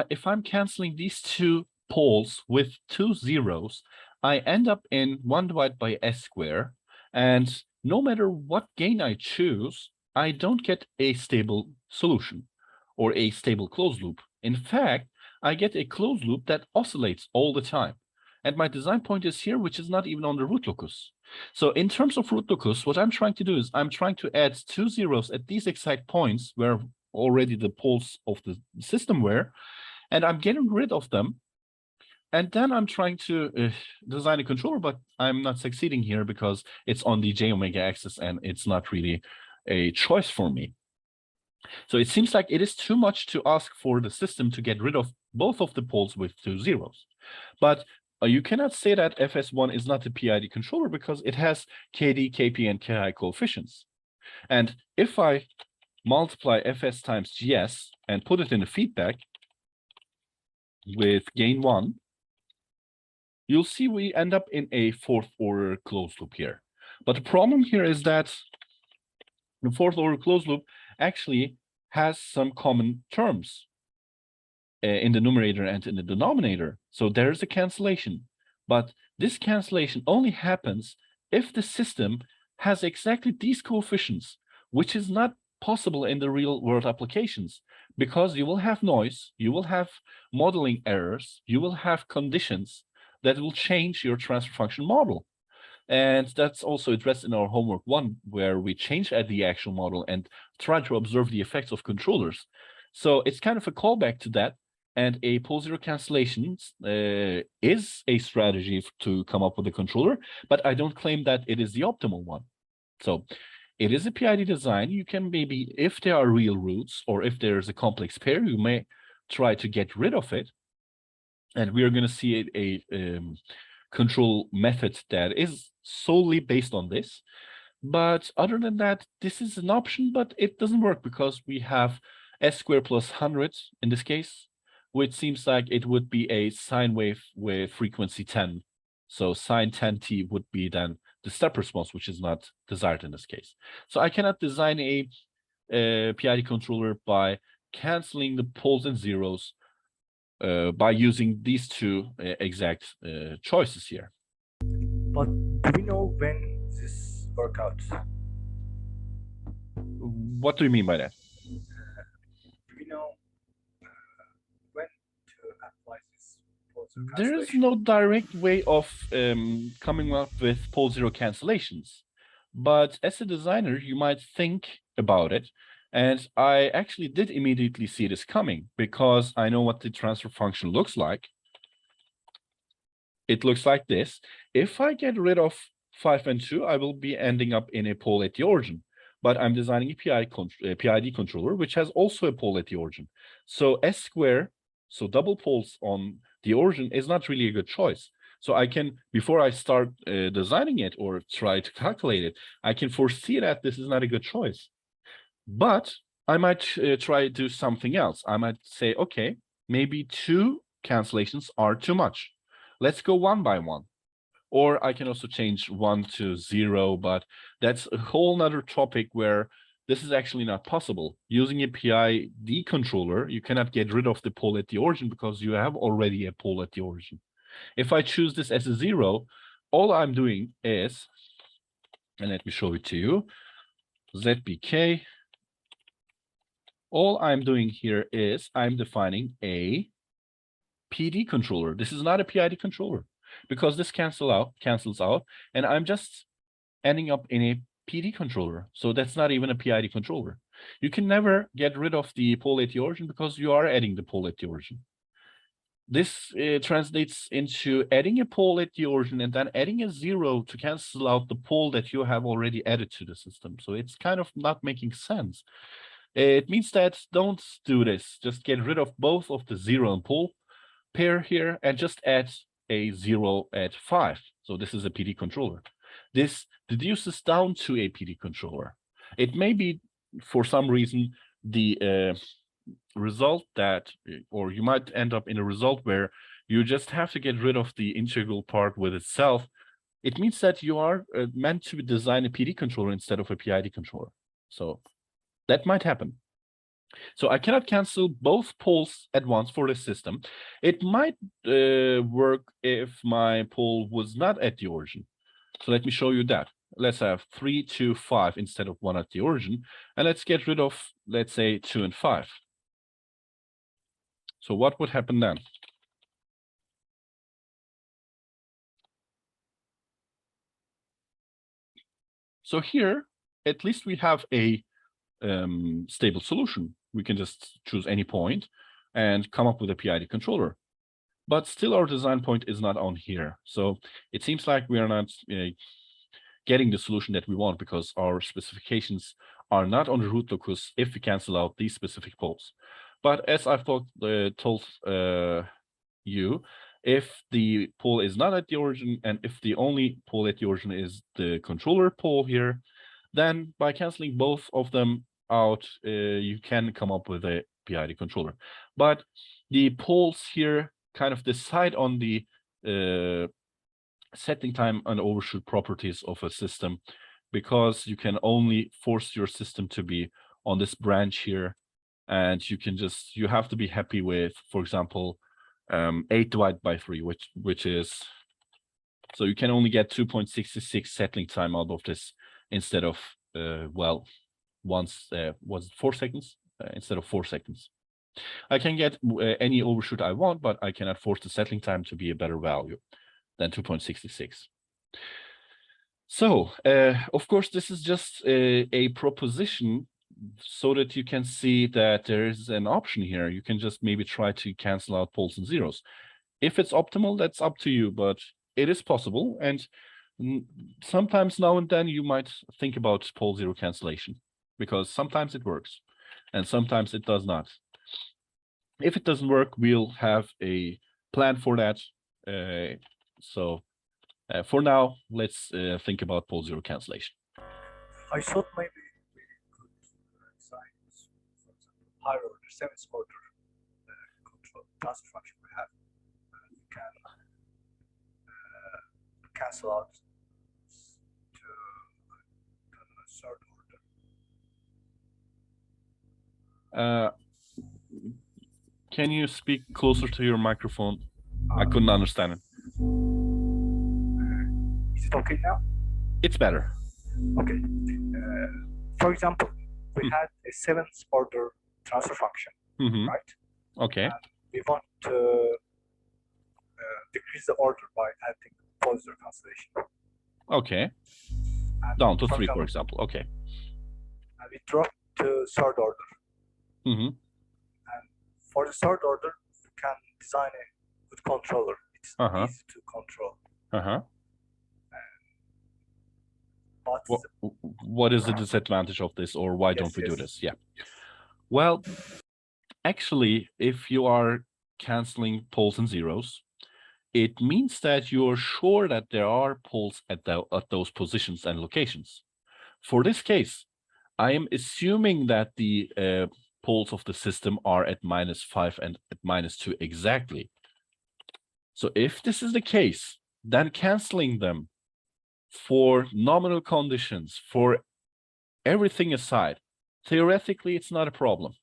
if I'm canceling these two poles with 2 zeros, I end up in 1 divided by s squared. And no matter what gain I choose, I don't get a stable solution or a stable closed loop. In fact, I get a closed loop that oscillates all the time. And my design point is here, which is not even on the root locus. So in terms of root locus, what I'm trying to do is I'm trying to add 2 zeros at these exact points where already the poles of the system were, and I'm getting rid of them And then I'm trying to design a controller, but I'm not succeeding here because it's on the j omega axis and it's not really a choice for me. So it seems like it is too much to ask for the system to get rid of both of the poles with 2 zeros. But you cannot say that FS1 is not a PID controller because it has KD, KP, and KI coefficients. And if I multiply Fs times GS and put it in the feedback with gain 1, you'll see we end up in a fourth order closed loop here. But the problem here is that the fourth order closed loop actually has some common terms in the numerator and in the denominator. So there's a cancellation. But this cancellation only happens if the system has exactly these coefficients, which is not possible in the real world applications, because you will have noise, you will have modeling errors, you will have conditions that will change your transfer function model. And that's also addressed in our homework 1, where we change at the actual model and try to observe the effects of controllers. So it's kind of a callback to that. And a pole zero cancellation is a strategy to come up with a controller, but I don't claim that it is the optimal one. So it is a PID design. You can maybe, if there are real roots or if there's a complex pair, you may try to get rid of it. And we are going to see a control method that is solely based on this. But other than that, this is an option, but it doesn't work because we have s squared plus 100 in this case, which seems like it would be a sine wave with frequency 10. So sine 10t would be then the step response, which is not desired in this case. So I cannot design a PID controller by canceling the poles and zeros by using these two exact choices here. But do we know when this work out? What do you mean by that? Do we know when to apply this pole zero There is cancellation? no direct way of coming up with pole zero cancellations, but as a designer, you might think about it. And I actually did immediately see this coming because I know what the transfer function looks like. It looks like this. If I get rid of 5 and 2, I will be ending up in a pole at the origin. But I'm designing a PID controller, which has also a pole at the origin. So S square, so double poles on the origin is not really a good choice. So I can, before I start designing it or try to calculate it, I can foresee that this is not a good choice. But I might try to do something else. I might say, okay, maybe 2 cancellations are too much. Let's go 1 by 1. Or I can also change 1 to 0, but that's a whole nother topic where this is actually not possible. Using a PID controller, you cannot get rid of the pole at the origin because you have already a pole at the origin. If I choose this as a 0, all I'm doing is, and let me show it to you, ZBK. All I'm doing here is I'm defining a PD controller. This is not a PID controller because this cancels out, and I'm just ending up in a PD controller. So that's not even a PID controller. You can never get rid of the pole at the origin because you are adding the pole at the origin. This translates into adding a pole at the origin and then adding a 0 to cancel out the pole that you have already added to the system. So it's kind of not making sense. It means that don't do this. Just get rid of both of the 0 and pole pair here and just add a 0 at 5. So this is a PD controller. This deduces down to a PD controller. It may be, for some reason, the result that, or you might end up in a result where you just have to get rid of the integral part with itself. It means that you are meant to design a PD controller instead of a PID controller. So that might happen. So I cannot cancel both poles at once for this system. It might work if my pole was not at the origin. So let me show you that. Let's have 3, 2, 5 instead of 1 at the origin. And let's get rid of, let's say, 2 and 5. So what would happen then? So here, at least we have a stable solution. We can just choose any point and come up with a PID controller. but still our design point is not on here. So it seems like we are not getting the solution that we want because our specifications are not on the root locus if we cancel out these specific poles. But as I've told you, if the pole is not at the origin and if the only pole at the origin is the controller pole here, then by canceling both of them out, you can come up with a PID controller. But the poles here kind of decide on the settling time and overshoot properties of a system, because you can only force your system to be on this branch here, and you have to be happy with, for example, 8 divided by 3, which is, so you can only get 2.66 settling time out of this instead of was it 4 seconds instead of 4 seconds. I can get any overshoot I want, but I cannot force the settling time to be a better value than 2.66. So, of course, this is just a proposition so that you can see that there is an option here. You can just maybe try to cancel out poles and zeros. If it's optimal, that's up to you, but it is possible. And sometimes now and then you might think about pole zero cancellation, because sometimes it works and sometimes it does not. If it doesn't work, we'll have a plan for that. For now, let's think about pole zero cancellation. I thought maybe we could design, for example, higher order 7th order control transfer function we have. We can cancel out to the 3rd order. Can you speak closer to your microphone? I couldn't understand it. Is it okay now? It's better. Okay. For example, we had a 7th order transfer function, right? Okay. And we want to decrease the order by adding pole zero cancellation. Okay. And Down to 3, for example. Okay. And we drop to 3rd order. And for the 3rd order, we can design a good controller. It's easy to control. But what is the disadvantage of this, or why don't we do this? Yeah. Well, actually, if you are canceling poles and zeros, it means that you're sure that there are poles at those positions and locations. For this case, I am assuming that the poles of the system are at -5 and at -2 exactly. So if this is the case, then canceling them for nominal conditions, for everything aside, theoretically, it's not a problem.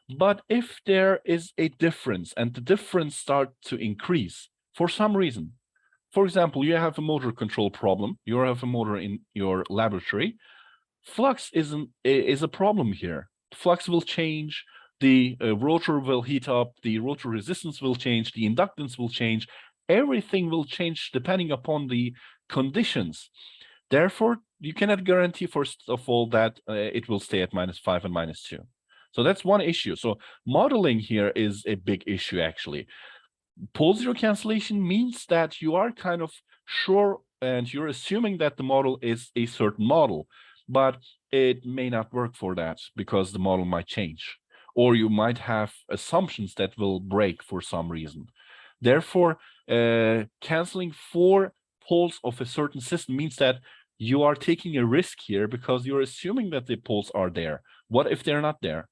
But if there is a difference and the difference starts to increase for some reason, for example, you have a motor control problem, you have a motor in your laboratory, flux is a problem here. Flux will change, the rotor will heat up, the rotor resistance will change, the inductance will change, everything will change depending upon the conditions. Therefore, you cannot guarantee, first of all, that it will stay at -5 and -2. So that's one issue. So modeling here is a big issue, actually. Pole zero cancellation means that you are kind of sure and you're assuming that the model is a certain model, but it may not work for that because the model might change, or you might have assumptions that will break for some reason. Therefore, canceling 4 poles of a certain system means that you are taking a risk here because you're assuming that the poles are there. What if they're not there?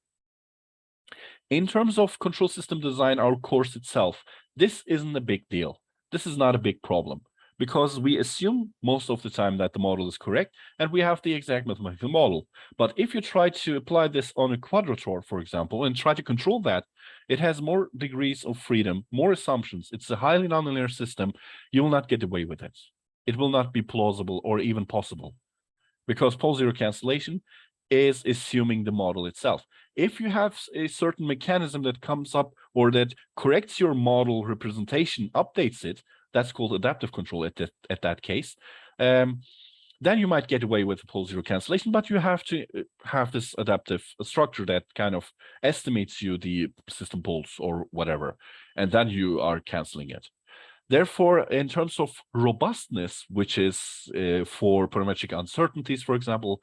In terms of control system design, our course itself, this isn't a big deal. This is not a big problem because we assume most of the time that the model is correct and we have the exact mathematical model. But if you try to apply this on a quadrature, for example, and try to control that, it has more degrees of freedom, more assumptions. It's a highly nonlinear system. You will not get away with it. It will not be plausible or even possible because pole zero cancellation is assuming the model itself. If you have a certain mechanism that comes up or that corrects your model representation, updates it, that's called adaptive control at that case. then you might get away with pole zero cancellation, but you have to have this adaptive structure that kind of estimates you the system poles or whatever, and then you are canceling it. Therefore, in terms of robustness, which is for parametric uncertainties, for example,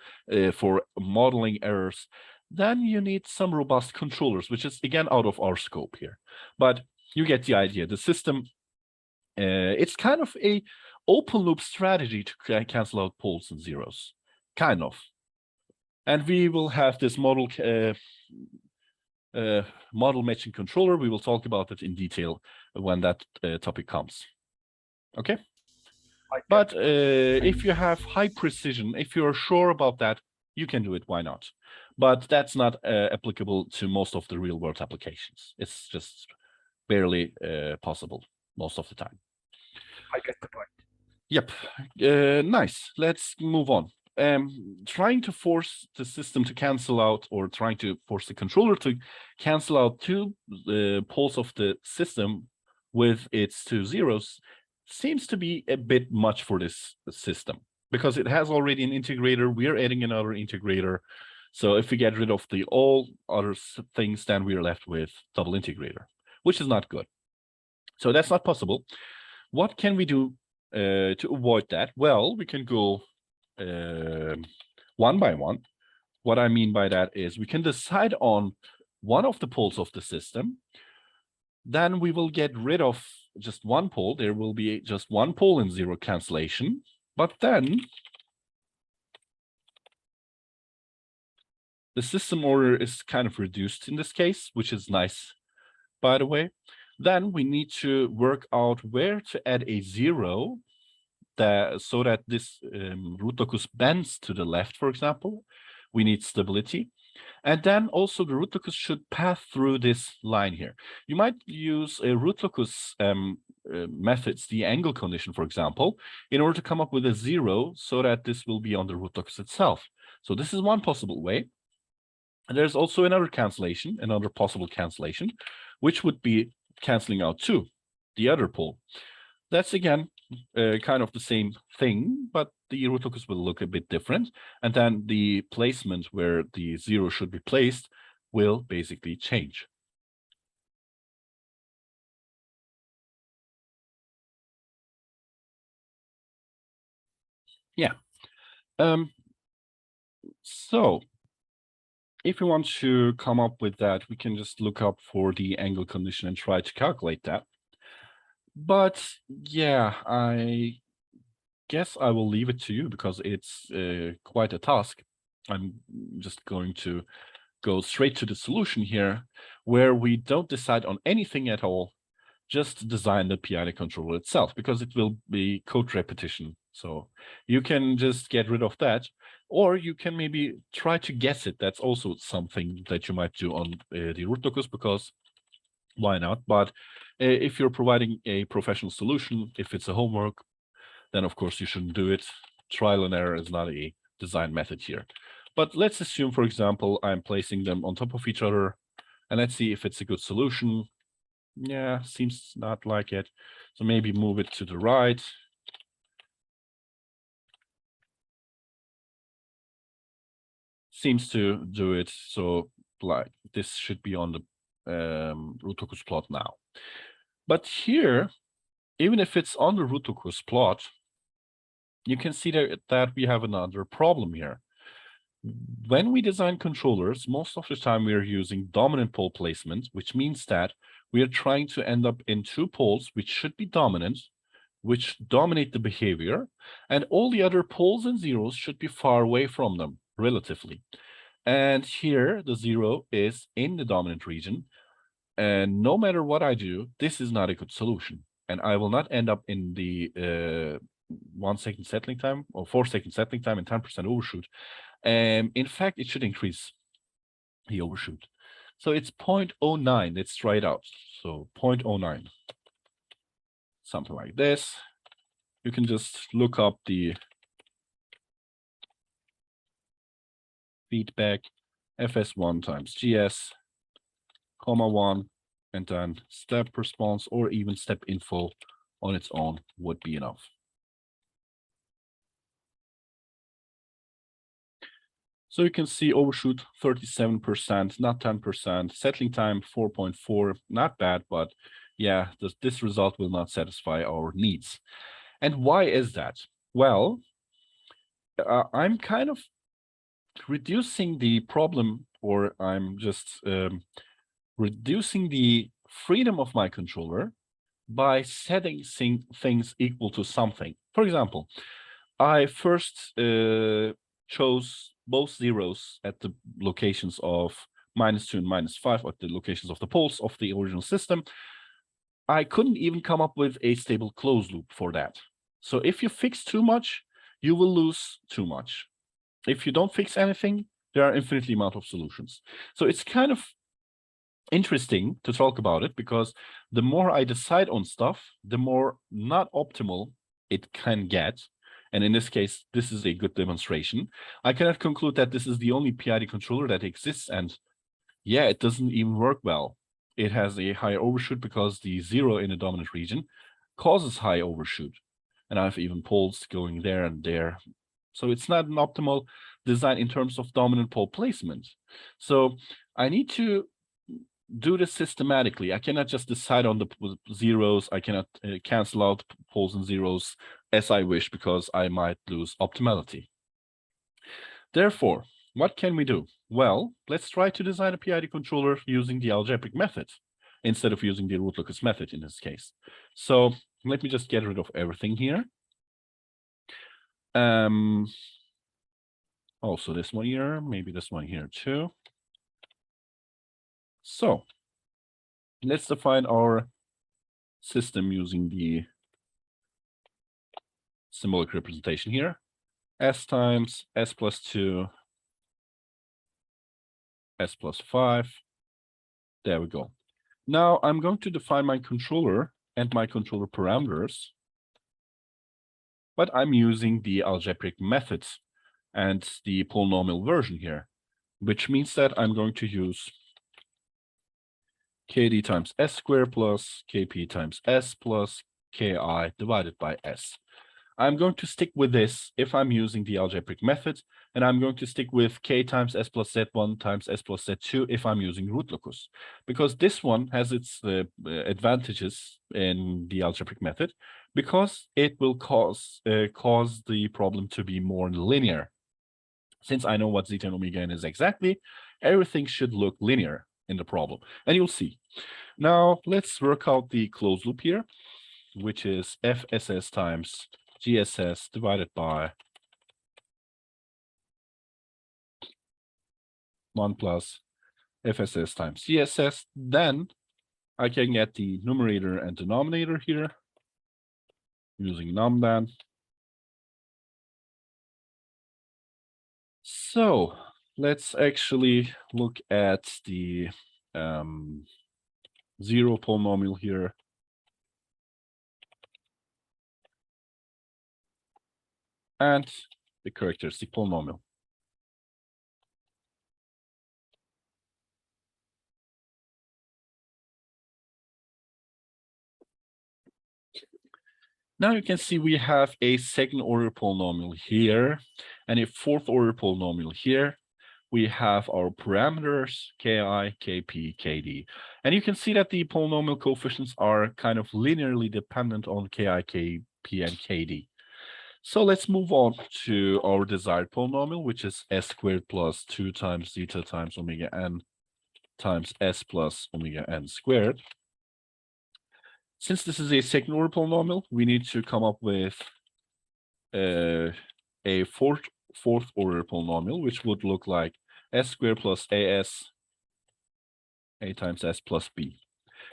for modeling errors, then you need some robust controllers, which is again out of our scope here. But you get the idea. The system, it's kind of a open loop strategy to cancel out poles and zeros, kind of. And we will have this model model matching controller. We will talk about it in detail when that topic comes. Okay. But if you have high precision, if you're sure about that, you can do it. Why not? But that's not applicable to most of the real world applications. It's just barely possible most of the time. I get the point. Yep. Nice. Let's move on. Trying to force the system to cancel out, or trying to force the controller to cancel out two poles of the system with its two zeros seems to be a bit much for this system, because it has already an integrator. We're adding another integrator. So if we get rid of the all other things, then we're left with double integrator, which is not good. So that's not possible. What can we do to avoid that? Well, we can go one by one. What I mean by that is we can decide on one of the poles of the system. Then we will get rid of just one pole. There will be just one pole in zero cancellation. But then the system order is kind of reduced in this case, which is nice, by the way. Then we need to work out where to add a zero so that this root locus bends to the left, for example. We need stability. And then also the root locus should pass through this line here. You might use a root locus methods, the angle condition, for example, in order to come up with a zero so that this will be on the root locus itself. So this is one possible way. And there's also another cancellation, another possible cancellation, which would be canceling out two, the other pole. That's again kind of the same thing, but the root locus will look a bit different. And then the placement where the zero should be placed will basically change. Yeah. So if we want to come up with that, we can just look up for the angle condition and try to calculate that. But yeah, I guess I will leave it to you because it's quite a task. I'm just going to go straight to the solution here, where we don't decide on anything at all, just design the PID controller itself, because it will be code repetition. So you can just get rid of that, or you can maybe try to guess it. That's also something that you might do on the root locus, because why not? But if you're providing a professional solution, if it's a homework, then of course you shouldn't do it. Trial and error is not a design method here. But let's assume, for example, I'm placing them on top of each other, and let's see if it's a good solution. Yeah, seems not like it. So maybe move it to the right. Seems to do it. So like this should be on the root locus plot now. But here, even if it's on the root locus plot, you can see that we have another problem here. When we design controllers, most of the time we are using dominant pole placement, which means that we are trying to end up in two poles which should be dominant, which dominate the behavior, and all the other poles and zeros should be far away from them, relatively. And here, the zero is in the dominant region, and no matter what I do, this is not a good solution. And I will not end up in the 1 second settling time or 4 second settling time and 10% overshoot. In fact, it should increase the overshoot. So it's 0.09. Let's try it out. So 0.09, something like this. You can just look up the feedback fs1 times gs, comma 1, and then step response or even step info on its own would be enough. So you can see overshoot 37%, not 10%, settling time 4.4, not bad, but yeah, this result will not satisfy our needs. And why is that? Well, I'm kind of reducing the problem, or I'm just reducing the freedom of my controller by setting things equal to something. For example, I first chose both zeros at the locations of -2 and -5, at the locations of the poles of the original system. I couldn't even come up with a stable closed loop for that. So if you fix too much, you will lose too much. If you don't fix anything, there are infinitely amount of solutions. So it's kind of interesting to talk about it, because the more I decide on stuff, the more not optimal it can get. And in this case, this is a good demonstration. I cannot conclude that this is the only PID controller that exists, and yeah, it doesn't even work well. It has a higher overshoot because the zero in the dominant region causes high overshoot. And I have even poles going there and there. So it's not an optimal design in terms of dominant pole placement. So I need to do this systematically. I cannot just decide on the zeros. I cannot cancel out poles and zeros as I wish, because I might lose optimality. Therefore, what can we do? Well, let's try to design a PID controller using the algebraic method instead of using the root locus method in this case. So let me just get rid of everything here. Also this one here, maybe this one here too. So let's define our system using the symbolic representation here. S times S plus 2, S plus 5. There we go. Now I'm going to define my controller and my controller parameters, but I'm using the algebraic method and the polynomial version here, which means that I'm going to use kd times s squared plus kp times s plus ki divided by s. I'm going to stick with this if I'm using the algebraic method, and I'm going to stick with k times s plus z1 times s plus z2 if I'm using root locus, because this one has its advantages in the algebraic method, because it will cause the problem to be more linear. Since I know what zeta and omega n is exactly, everything should look linear in the problem, and you'll see. Now let's work out the closed loop here, which is fss times GSS divided by 1 plus FSS times CSS. Then I can get the numerator and denominator here using numdan. So let's actually look at the zero polynomial here. And the characteristic polynomial. Now you can see we have a second order polynomial here and a fourth order polynomial here. We have our parameters, ki, kp, kd. And you can see that the polynomial coefficients are kind of linearly dependent on ki, kp, and kd. So let's move on to our desired polynomial, which is s squared plus 2 times zeta times omega n times s plus omega n squared. Since this is a second order polynomial, we need to come up with a fourth order polynomial, which would look like s squared plus as a times s plus b.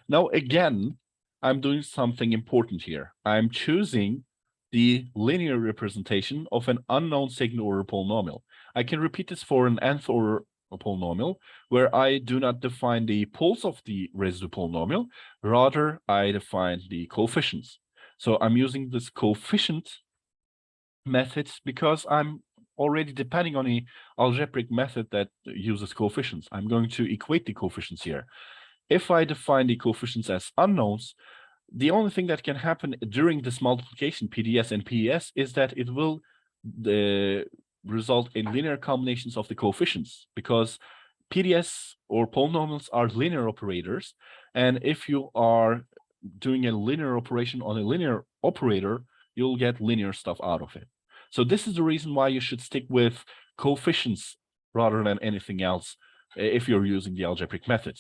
Now again, I'm doing something important here. I'm choosing the linear representation of an unknown second order polynomial. I can repeat this for an nth order polynomial, where I do not define the poles of the residue polynomial, rather I define the coefficients. So I'm using this coefficient method because I'm already depending on an algebraic method that uses coefficients. I'm going to equate the coefficients here. If I define the coefficients as unknowns, the only thing that can happen during this multiplication, PDS and PES, is that it will result in linear combinations of the coefficients, because PDS or polynomials are linear operators. And if you are doing a linear operation on a linear operator, you'll get linear stuff out of it. So this is the reason why you should stick with coefficients rather than anything else if you're using the algebraic method.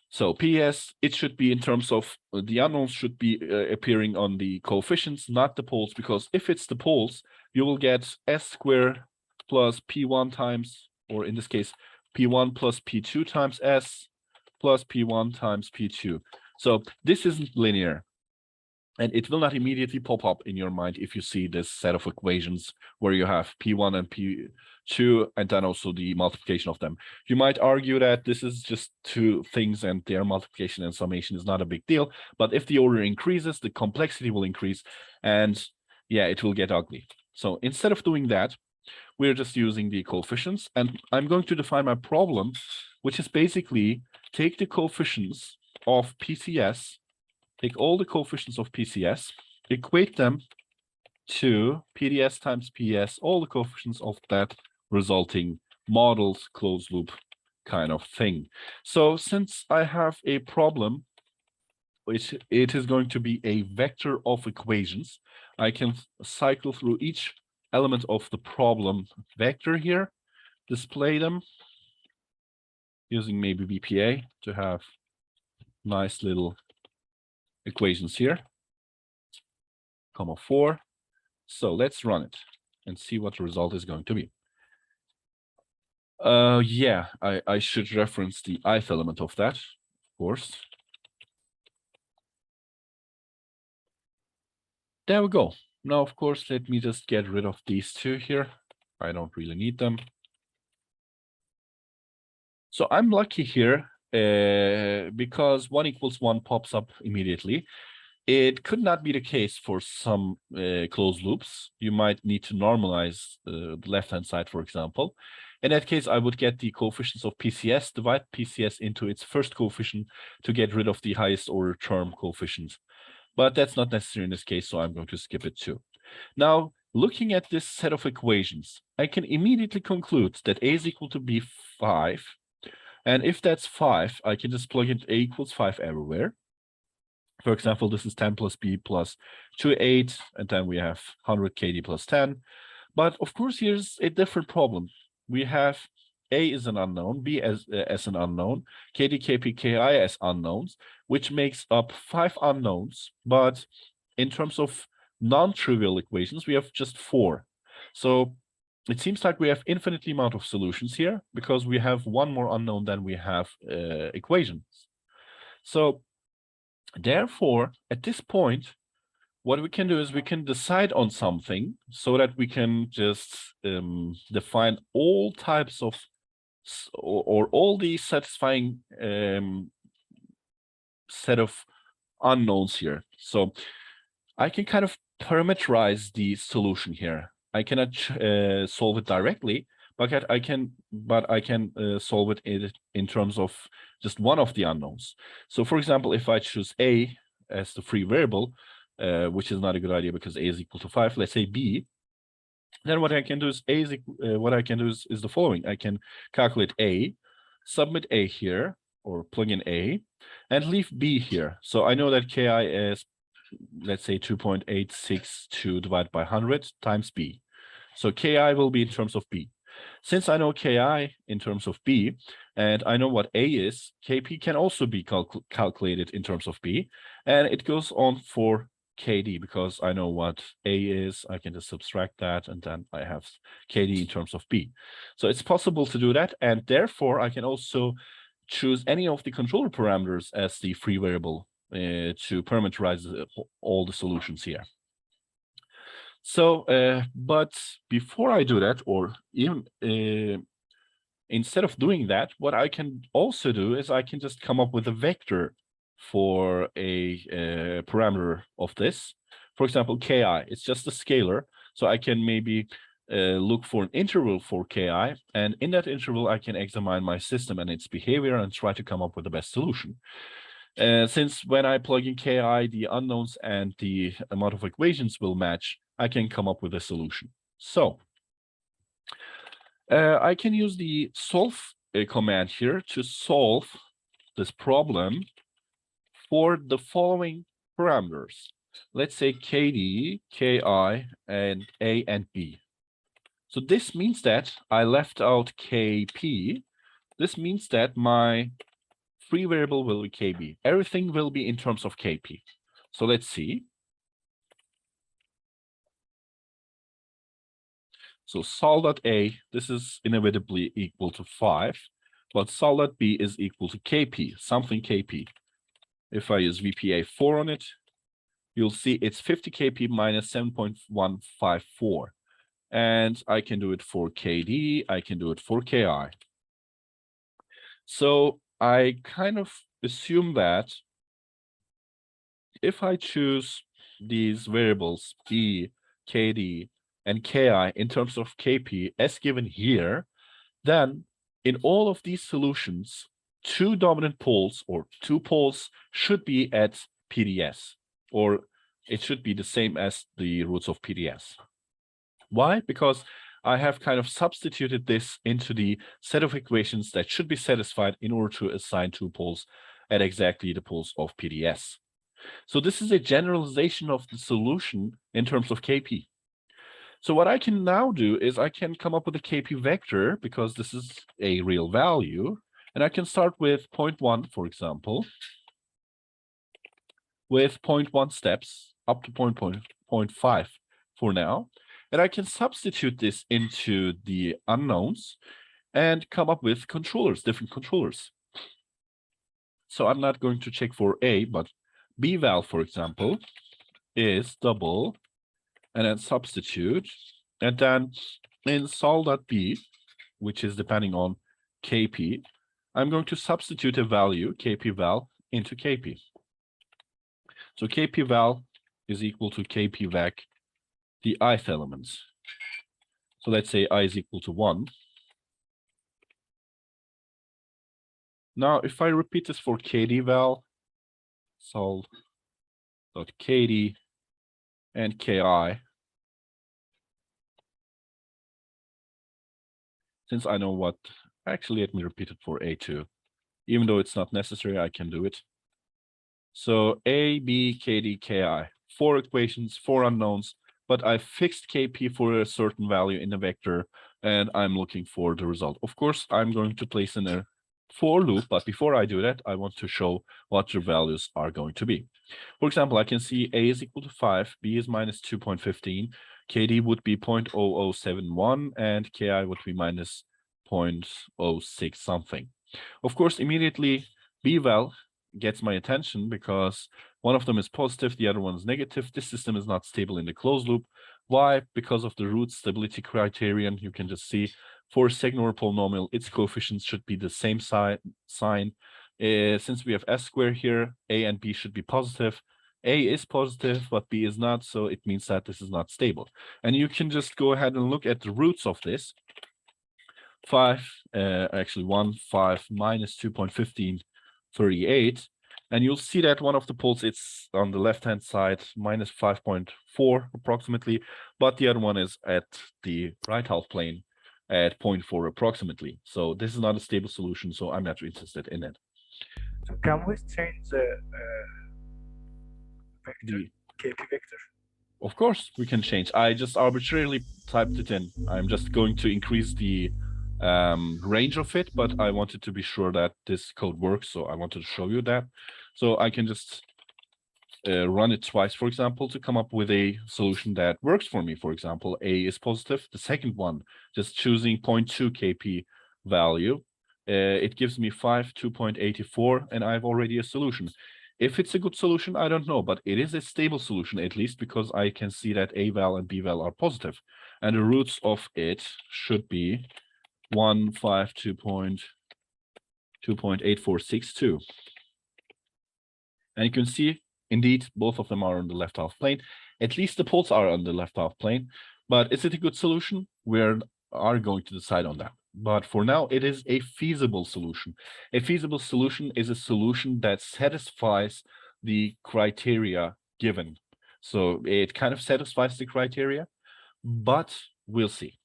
So PS, it should be in terms of the unknowns should be appearing on the coefficients, not the poles, because if it's the poles, you will get S squared plus P1 times, or in this case, P1 plus P2 times S plus P1 times P2. So this isn't linear. And it will not immediately pop up in your mind if you see this set of equations where you have P1 and P2, and then also the multiplication of them. You might argue that this is just two things and their multiplication and summation is not a big deal. But if the order increases, the complexity will increase, and yeah, it will get ugly. So instead of doing that, we're just using the coefficients. And I'm going to define my problem, which is basically take the coefficients of PCS, take all the coefficients of PCS, equate them to PDS times PS, all the coefficients of that resulting modeled closed loop kind of thing. So since I have a problem, which it is going to be a vector of equations, I can cycle through each element of the problem vector here, display them using maybe VPA to have nice little equations here, comma 4. So let's run it and see what the result is going to be. Yeah, I should reference the ith element of that, of course. There we go. Now, of course, let me just get rid of these two here. I don't really need them. So I'm lucky here because 1 = 1 pops up immediately. It could not be the case for some closed loops. You might need to normalize the left-hand side, for example. In that case, I would get the coefficients of PCS, divide PCS into its first coefficient to get rid of the highest order term coefficient. But that's not necessary in this case, so I'm going to skip it too. Now, looking at this set of equations, I can immediately conclude that A is equal to B5. And if that's 5, I can just plug in A = 5 everywhere. For example, this is 10 plus B plus 2, 8, and then we have 100 KD plus 10. But of course, here's a different problem. We have A is an unknown, B as an unknown, KD, KP, KI as unknowns, which makes up 5 unknowns. But in terms of non-trivial equations, we have just 4. So it seems like we have infinitely amount of solutions here because we have one more unknown than we have equations. So therefore, at this point, what we can do is we can decide on something so that we can just define all types of, or all the satisfying set of unknowns here. So I can kind of parameterize the solution here. I cannot solve it directly, but I can solve it in terms of just one of the unknowns. So for example, if I choose A as the free variable, which is not a good idea because A is equal to 5, let's say B, then what I can do is is the following. I can calculate A, submit A here, or plug in A, and leave B here. So I know that KI is, let's say, 2.862 divided by 100 times B. So KI will be in terms of B. Since I know KI in terms of B, and I know what A is, KP can also be calculated in terms of B, and it goes on for KD because I know what A is. I can just subtract that, and then I have KD in terms of B. So it's possible to do that, and therefore I can also choose any of the controller parameters as the free variable to parameterize all the solutions here. So, but before I do that, or even instead of doing that, what I can also do is I can just come up with a vector for a parameter of this. For example, Ki, it's just a scalar. So I can maybe look for an interval for Ki, and in that interval, I can examine my system and its behavior and try to come up with the best solution. Since when I plug in Ki, the unknowns and the amount of equations will match, I can come up with a solution. So I can use the solve command here to solve this problem for the following parameters. Let's say KD, KI, and A and B. So this means that I left out KP. This means that my free variable will be KB. Everything will be in terms of KP. So let's see. So sol.A, this is inevitably equal to 5, but sol.B is equal to KP, something KP. If I use VPA 4 on it, you'll see it's 50 KP minus 7.154. And I can do it for KD, I can do it for KI. So I kind of assume that if I choose these variables B, KD, and KI in terms of KP as given here, then in all of these solutions, two dominant poles or two poles should be at PDS, or it should be the same as the roots of PDS. Why? Because I have kind of substituted this into the set of equations that should be satisfied in order to assign two poles at exactly the poles of PDS. So this is a generalization of the solution in terms of KP. So what I can now do is I can come up with a KP vector because this is a real value. And I can start with 0.1, for example, with 0.1 steps up to 0.5 for now. And I can substitute this into the unknowns and come up with controllers, different controllers. So I'm not going to check for A, but B val, for example, is double, and then substitute. And then in sol.B, which is depending on KP, I'm going to substitute a value, KP val, into KP. So KP val is equal to KP vec, the ith elements. So let's say I is equal to 1. Now, if I repeat this for KD val, sol.KD and KI, since I know what, actually let me repeat it for A2. Even though it's not necessary, I can do it. So A, B, KD, KI, 4 equations, 4 unknowns, but I fixed KP for a certain value in the vector, and I'm looking for the result. Of course, I'm going to place in a for loop, but before I do that, I want to show what the values are going to be. For example, I can see A is equal to 5, B is minus 2.15, KD would be 0.0071, and KI would be minus 0.06 something. Of course, immediately B val gets my attention because one of them is positive, the other one is negative. This system is not stable in the closed loop. Why? Because of the root stability criterion. You can just see for a second-order polynomial, its coefficients should be the same sign. Since we have S squared here, A and B should be positive. A is positive, but B is not, so it means that this is not stable. And you can just go ahead and look at the roots of this. 1, 5, minus 2.15, 38. And you'll see that one of the poles, it's on the left-hand side, minus 5.4 approximately, but the other one is at the right half plane at 0.4 approximately. So this is not a stable solution, so I'm not interested in it. So can we change the vector, KP vector? Of course, we can change. I just arbitrarily typed it in. I'm just going to increase the range of it, but I wanted to be sure that this code works, so I wanted to show you that. So I can just run it twice, for example, to come up with a solution that works for me. For example, A is positive. The second one, just choosing 0.2 KP value, it gives me 2.84, and I have already a solution. If it's a good solution, I don't know, but it is a stable solution, at least because I can see that A val and B val are positive, and the roots of it should be 1, 5, 2.8462. And you can see, indeed, both of them are on the left half plane. At least the poles are on the left half plane. But is it a good solution? We are going to decide on that. But for now, it is a feasible solution. A feasible solution is a solution that satisfies the criteria given. So it kind of satisfies the criteria, but we'll see.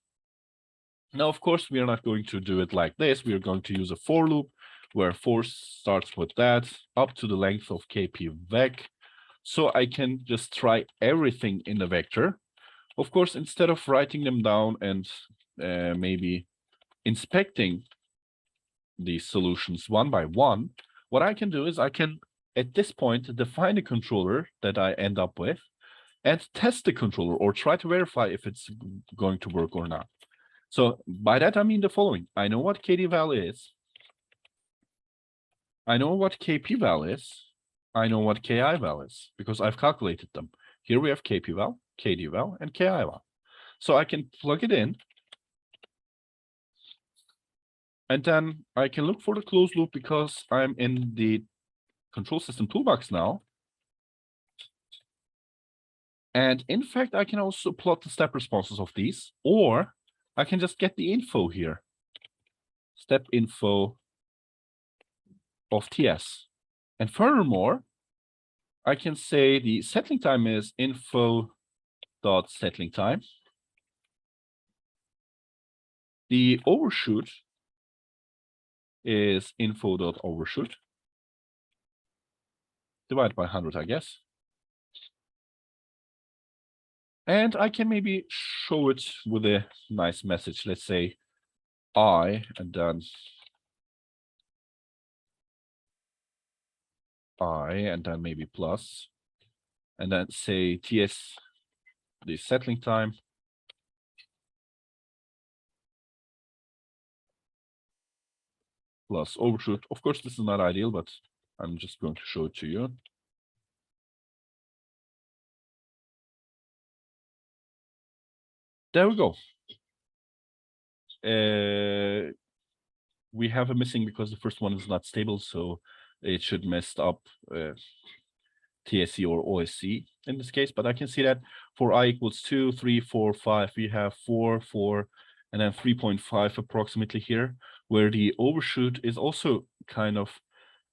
Now, of course, we are not going to do it like this. We are going to use a for loop where for starts with that up to the length of kp vec. So I can just try everything in the vector. Of course, instead of writing them down and maybe inspecting these solutions one by one, what I can do is I can, at this point, define a controller that I end up with and test the controller or try to verify if it's going to work or not. So by that, I mean the following. I know what KD val is. I know what KP val is. I know what KI val is because I've calculated them. Here we have KP val, KD val, and KI val. So I can plug it in. And then I can look for the closed loop because I'm in the control system toolbox now. And in fact, I can also plot the step responses of these, or I can just get the info here. Step info of TS. And furthermore, I can say the settling time is info.settling time. The overshoot is info.overshoot. Divided by 100, I guess. And I can maybe show it with a nice message. Let's say I, and then I, and then maybe plus, and then say TS, the settling time. Plus overshoot. Of course, this is not ideal, but I'm just going to show it to you. There we go. We have a missing because the first one is not stable, so it should mess up TSC or OSC in this case. But I can see that for I equals 2, 3, 4, 5, we have 4, 4, and then 3.5 approximately here, where the overshoot is also kind of,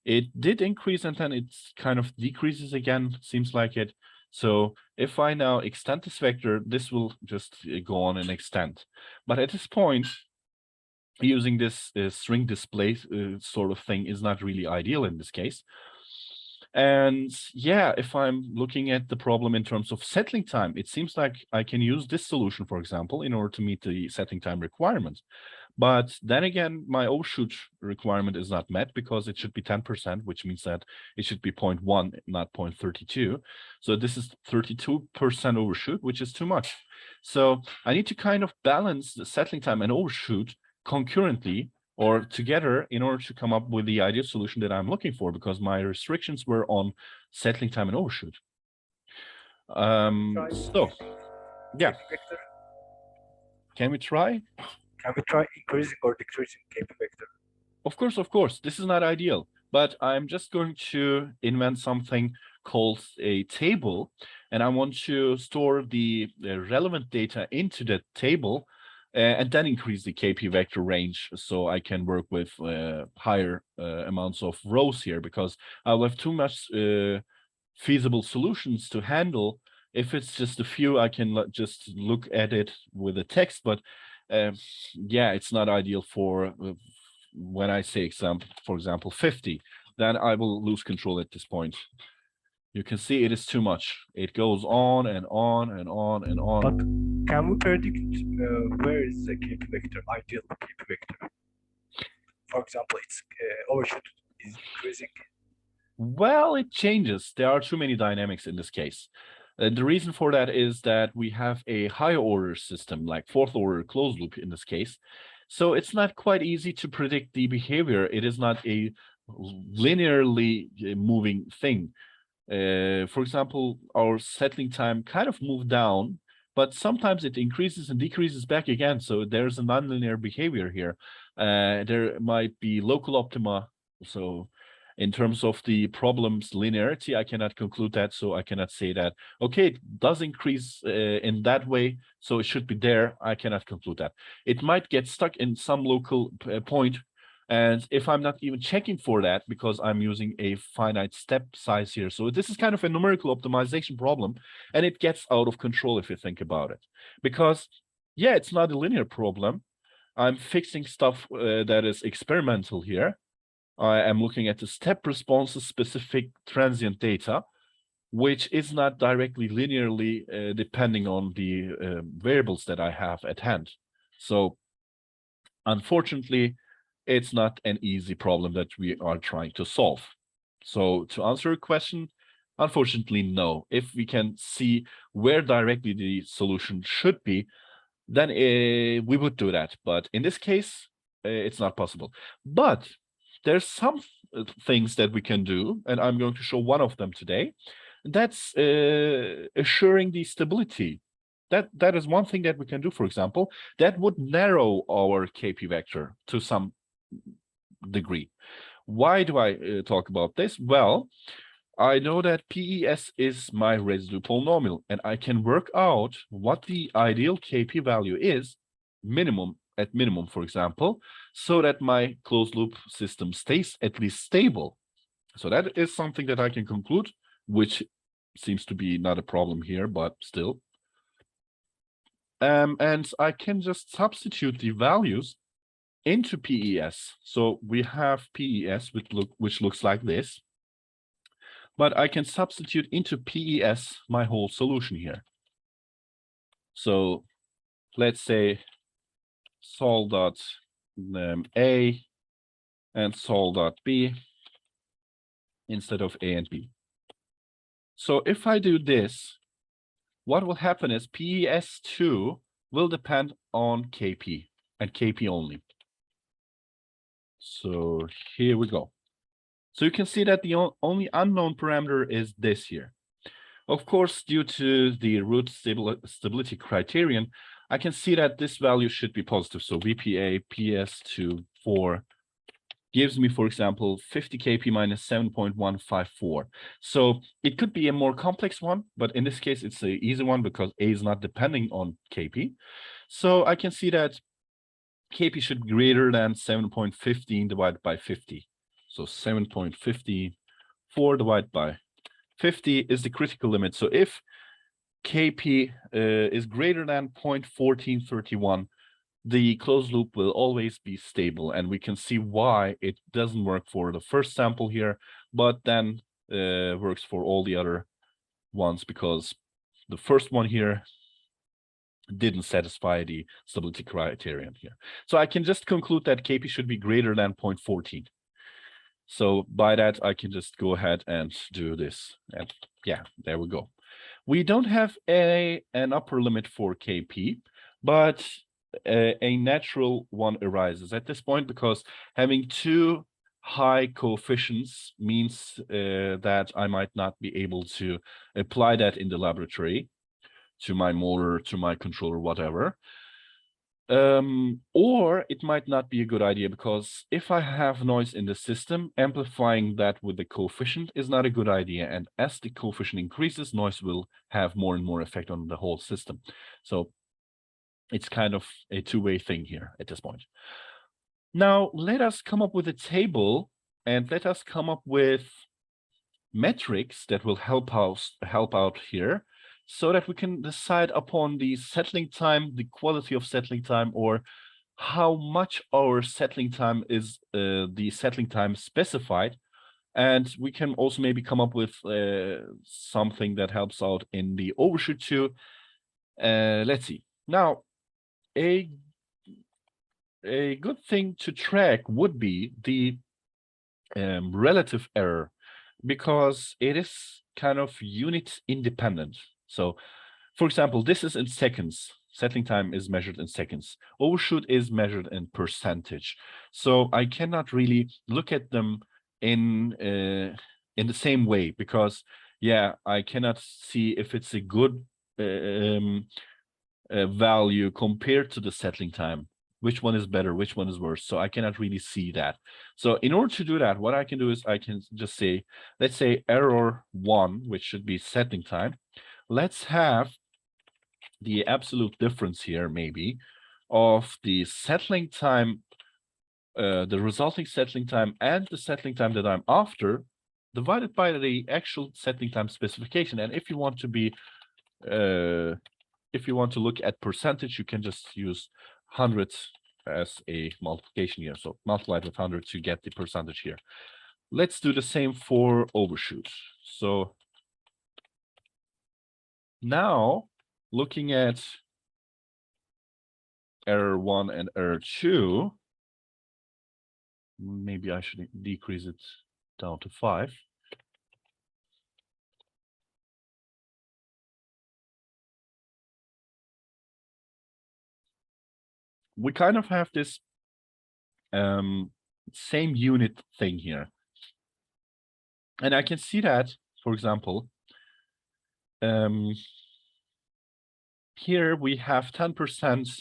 it did increase and then it kind of decreases again, seems like it. So if I now extend this vector, this will just go on and extend. But at this point, using this string display sort of thing is not really ideal in this case. And yeah, if I'm looking at the problem in terms of settling time, it seems like I can use this solution, for example, in order to meet the settling time requirement. But then again, my overshoot requirement is not met because it should be 10%, which means that it should be 0.1, not 0.32. So this is 32% overshoot, which is too much. So I need to kind of balance the settling time and overshoot concurrently or together in order to come up with the ideal solution that I'm looking for, because my restrictions were on settling time and overshoot. So, yeah. Can we try? Can we try increasing or decreasing KP vector? Of course. This is not ideal, but I'm just going to invent something called a table, and I want to store the relevant data into that table and then increase the KP vector range so I can work with higher amounts of rows here, because I'll have too much feasible solutions to handle. If it's just a few, I can just look at it with a text, but yeah, it's not ideal for when I say for example 50, then I will lose control at this point. You can see it is too much. It goes on and on and on and on. But can we predict where is the KP vector, ideal KP vector? For example, its overshoot is increasing. Well, it changes. There are too many dynamics in this case. The reason for that is that we have a higher order system, like fourth order closed loop in this case. So it's not quite easy to predict the behavior. It is not a linearly moving thing. For example, our settling time kind of moved down, but sometimes it increases and decreases back again. So there's a nonlinear behavior here. There might be local optima. So in terms of the problem's linearity, I cannot conclude that. So I cannot say that, okay, it does increase in that way, so it should be there. I cannot conclude that. It might get stuck in some local point. And if I'm not even checking for that, because I'm using a finite step size here. So this is kind of a numerical optimization problem, and it gets out of control if you think about it. Because, yeah, it's not a linear problem. I'm fixing stuff that is experimental here. I am looking at the step responses specific transient data, which is not directly linearly depending on the variables that I have at hand. So unfortunately, it's not an easy problem that we are trying to solve. So to answer your question, unfortunately, no. If we can see where directly the solution should be, then we would do that. But in this case, it's not possible. But there's some things that we can do, and I'm going to show one of them today. That's assuring the stability. That is one thing that we can do, for example, that would narrow our KP vector to some degree. Why do I talk about this? Well, I know that PES is my residue polynomial, and I can work out what the ideal KP value is, at minimum, for example, so that my closed loop system stays at least stable. So that is something that I can conclude, which seems to be not a problem here, but still. And I can just substitute the values into PES. So we have PES, which looks like this. But I can substitute into PES my whole solution here. So let's say sol.A and sol.B instead of A and B. So if I do this, what will happen is PES2 will depend on KP and KP only. So here we go. So you can see that the only unknown parameter is this here. Of course, due to the root stability criterion, I can see that this value should be positive. So VPA PS2 4 gives me, for example, 50 kp minus 7.154. So it could be a more complex one, but in this case, it's an easy one because A is not depending on KP. So I can see that KP should be greater than 7.15 divided by 50. So 7.54 divided by 50 is the critical limit. So if KP is greater than 0.1431, the closed loop will always be stable. And we can see why it doesn't work for the first sample here, but then works for all the other ones, because the first one here didn't satisfy the stability criterion here. So I can just conclude that KP should be greater than 0.14. So by that, I can just go ahead and do this. And yeah, there we go. We don't have an upper limit for KP, but a natural one arises at this point, because having two high coefficients means that I might not be able to apply that in the laboratory to my motor, to my controller, whatever. Or it might not be a good idea, because if I have noise in the system, amplifying that with the coefficient is not a good idea. And as the coefficient increases, noise will have more and more effect on the whole system. So it's kind of a two-way thing here at this point. Now, let us come up with a table, and let us come up with metrics that will help out here, so that we can decide upon the settling time, the quality of settling time, or how much our settling time is the settling time specified. And we can also maybe come up with something that helps out in the overshoot too. Let's see. Now, a good thing to track would be the relative error, because it is kind of unit independent. So, for example, this is in seconds. Settling time is measured in seconds. Overshoot is measured in percentage. So I cannot really look at them in the same way, because yeah, I cannot see if it's a good value compared to the settling time. Which one is better, which one is worse? So I cannot really see that. So in order to do that, what I can do is I can just say, let's say error 1, which should be settling time. Let's have the absolute difference here, maybe, of the settling time, the resulting settling time, and the settling time that I'm after, divided by the actual settling time specification. And if you want to be, if you want to look at percentage, you can just use 100 as a multiplication here. So multiply with 100 to get the percentage here. Let's do the same for overshoot. So now looking at error 1 and error 2, maybe I should decrease it down to 5. We kind of have this same unit thing here. And I can see that, for example, here we have 10%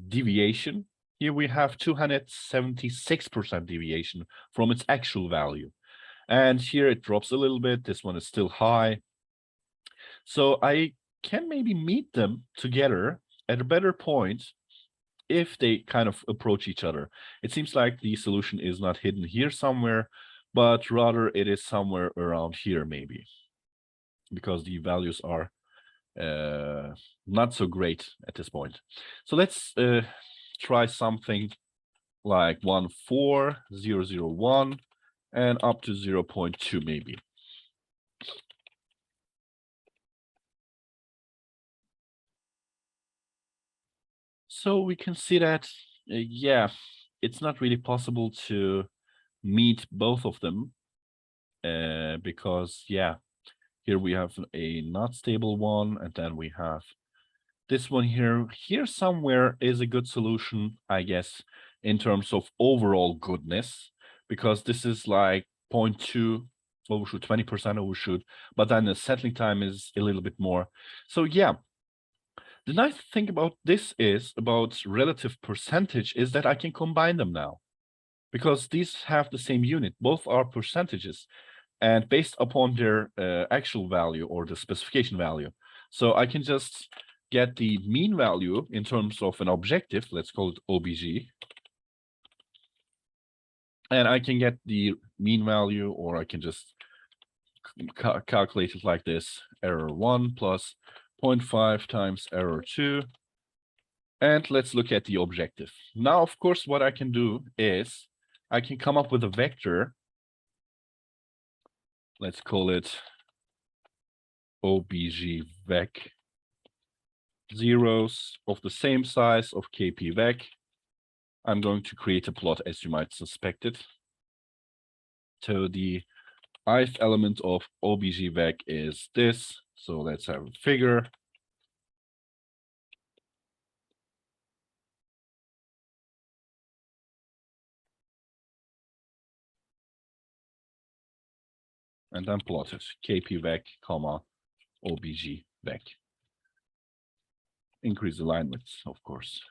deviation. Here we have 276% deviation from its actual value. And here it drops a little bit. This one is still high. So I can maybe meet them together at a better point if they kind of approach each other. It seems like the solution is not hidden here somewhere, but rather it is somewhere around here maybe, because the values are not so great at this point. So let's try something like 14001 and up to 0.2 maybe. So we can see that, yeah, it's not really possible to meet both of them because, yeah, here we have a not stable one, and then we have this one here. Here somewhere is a good solution, I guess, in terms of overall goodness, because this is like 0.2 overshoot, 20% overshoot, but then the settling time is a little bit more. So yeah, the nice thing about this is, about relative percentage, is that I can combine them now, because these have the same unit. Both are percentages, and based upon their actual value or the specification value. So I can just get the mean value in terms of an objective, let's call it OBG. And I can get the mean value, or I can just calculate it like this: error 1 plus 0.5 times error 2. And let's look at the objective. Now, of course, what I can do is I can come up with a vector. Let's call it OBG vec, zeros of the same size of KP vec. I'm going to create a plot, as you might suspect it. So the ith element of OBG vec is this. So let's have a figure. And then plot it, KP vec, comma, OBG vec. Increase the line width, of course.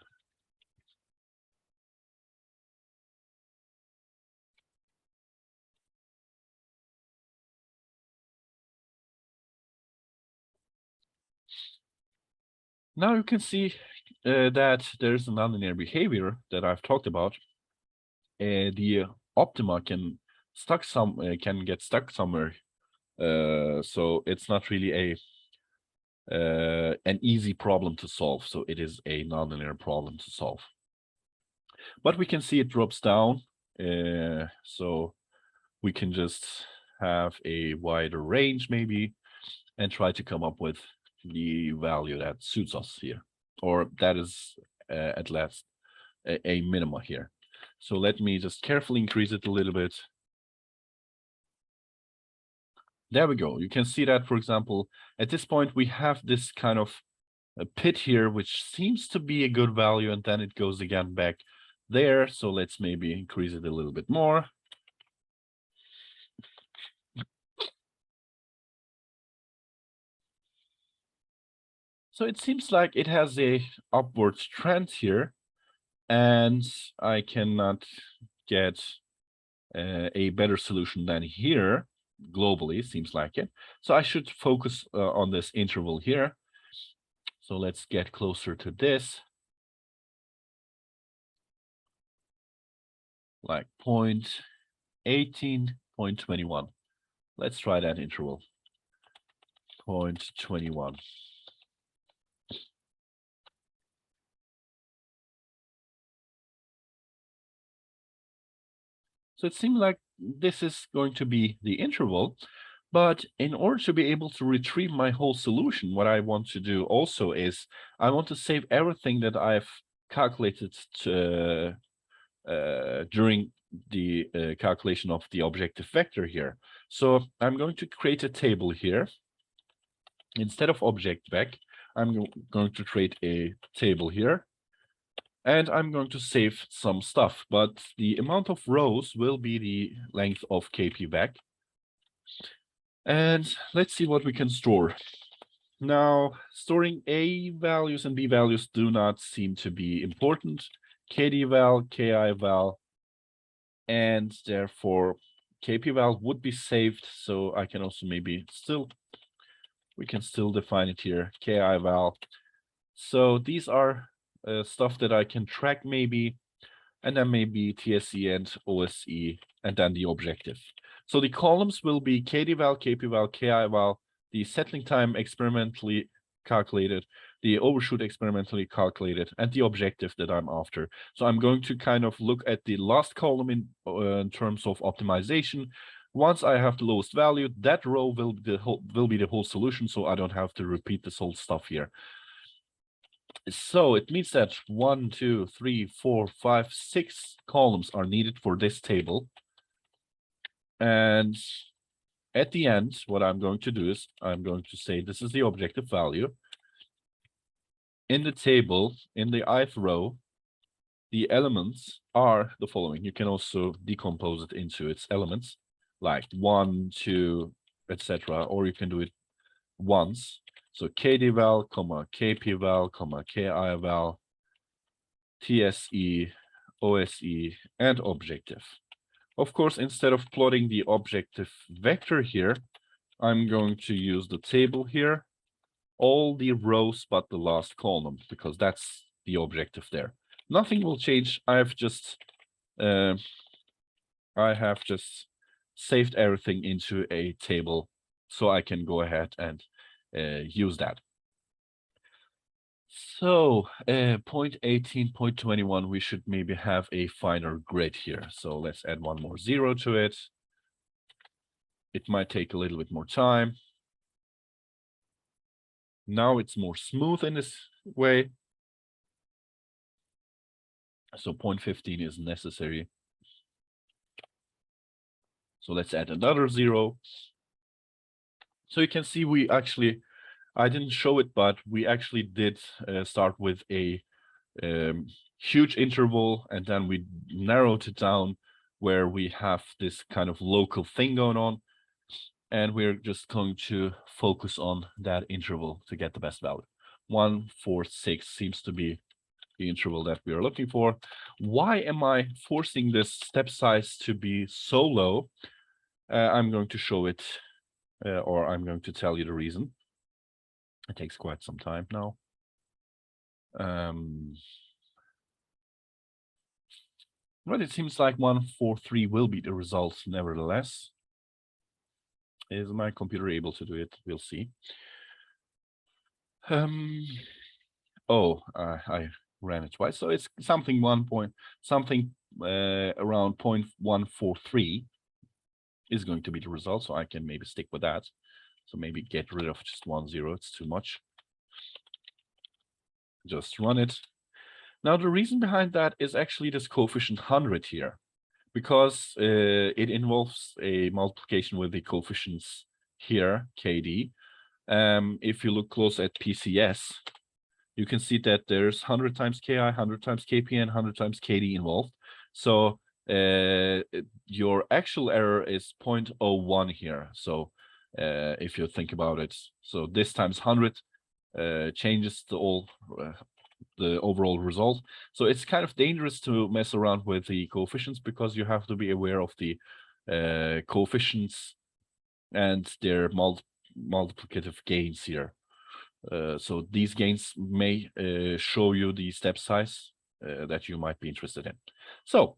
Now you can see that there's a nonlinear behavior that I've talked about. The optima can get stuck somewhere, so it's not really an easy problem to solve. So it is a nonlinear problem to solve. But we can see it drops down, so we can just have a wider range maybe and try to come up with the value that suits us here, or that is at last a minima here. So let me just carefully increase it a little bit. There we go. You can see that, for example, at this point, we have this kind of a PID here, which seems to be a good value, and then it goes again back there. So let's maybe increase it a little bit more. So it seems like it has a upward trend here, and I cannot get a better solution than here globally, seems like it. So I should focus on this interval here. So let's get closer to this, like 0.18, 0.21. Let's try that interval, 0.21. So it seems like this is going to be the interval. But in order to be able to retrieve my whole solution, what I want to do also is I want to save everything that I've calculated during the calculation of the objective vector here. So I'm going to create a table here. Instead of object vec, I'm going to create a table here. And I'm going to save some stuff, but the amount of rows will be the length of kpvec. And let's see what we can store. Now, storing A values and B values do not seem to be important. KD-val, KI-val, and therefore KP-val would be saved. So I can also maybe we can still define it here, KI-val. So these are stuff that I can track maybe, and then maybe TSE and OSE, and then the objective. So the columns will be KD-val, KP-val, KI-val, the settling time experimentally calculated, the overshoot experimentally calculated, and the objective that I'm after. So I'm going to kind of look at the last column in terms of optimization. Once I have the lowest value, that row will be the whole solution, so I don't have to repeat this whole stuff here. So it means that 1, 2, 3, 4, 5, 6 columns are needed for this table. And at the end, what I'm going to do is I'm going to say this is the objective value. In the table, in the ith row, the elements are the following. You can also decompose it into its elements, like 1, 2, etc. Or you can do it once. So KD-val, KP-val, KI-val, TSE, OSE, and objective. Of course, instead of plotting the objective vector here, I'm going to use the table here, all the rows but the last column, because that's the objective there. Nothing will change. I have just saved everything into a table, so I can go ahead and use that. So point 18, point 21, we should maybe have a finer grid here. So let's add one more 0 to it. It might take a little bit more time. Now it's more smooth in this way. So point 15 is necessary. So let's add another 0. So you can see I didn't show it, but we actually did start with a huge interval, and then we narrowed it down where we have this kind of local thing going on. And we're just going to focus on that interval to get the best value. 1, 4, 6 seems to be the interval that we are looking for. Why am I forcing this step size to be so low? I'm going to show it, or I'm going to tell you the reason. It takes quite some time now. But it seems like 1, 4, 3 will be the result nevertheless. Is my computer able to do it? We'll see. I ran it twice, so it's something around 0.143 is going to be the result. So I can maybe stick with that. So maybe get rid of just 1, 0. It's too much. Just run it. Now the reason behind that is actually this coefficient 100 here, because it involves a multiplication with the coefficients here, KD. If you look close at PCS, you can see that there's 100 times KI, 100 times KP, and 100 times KD involved. So your actual error is 0.01 here. So if you think about it, so this times 100 changes the overall result. So it's kind of dangerous to mess around with the coefficients, because you have to be aware of the coefficients and their multiplicative gains here. So these gains may show you the step size that you might be interested in. So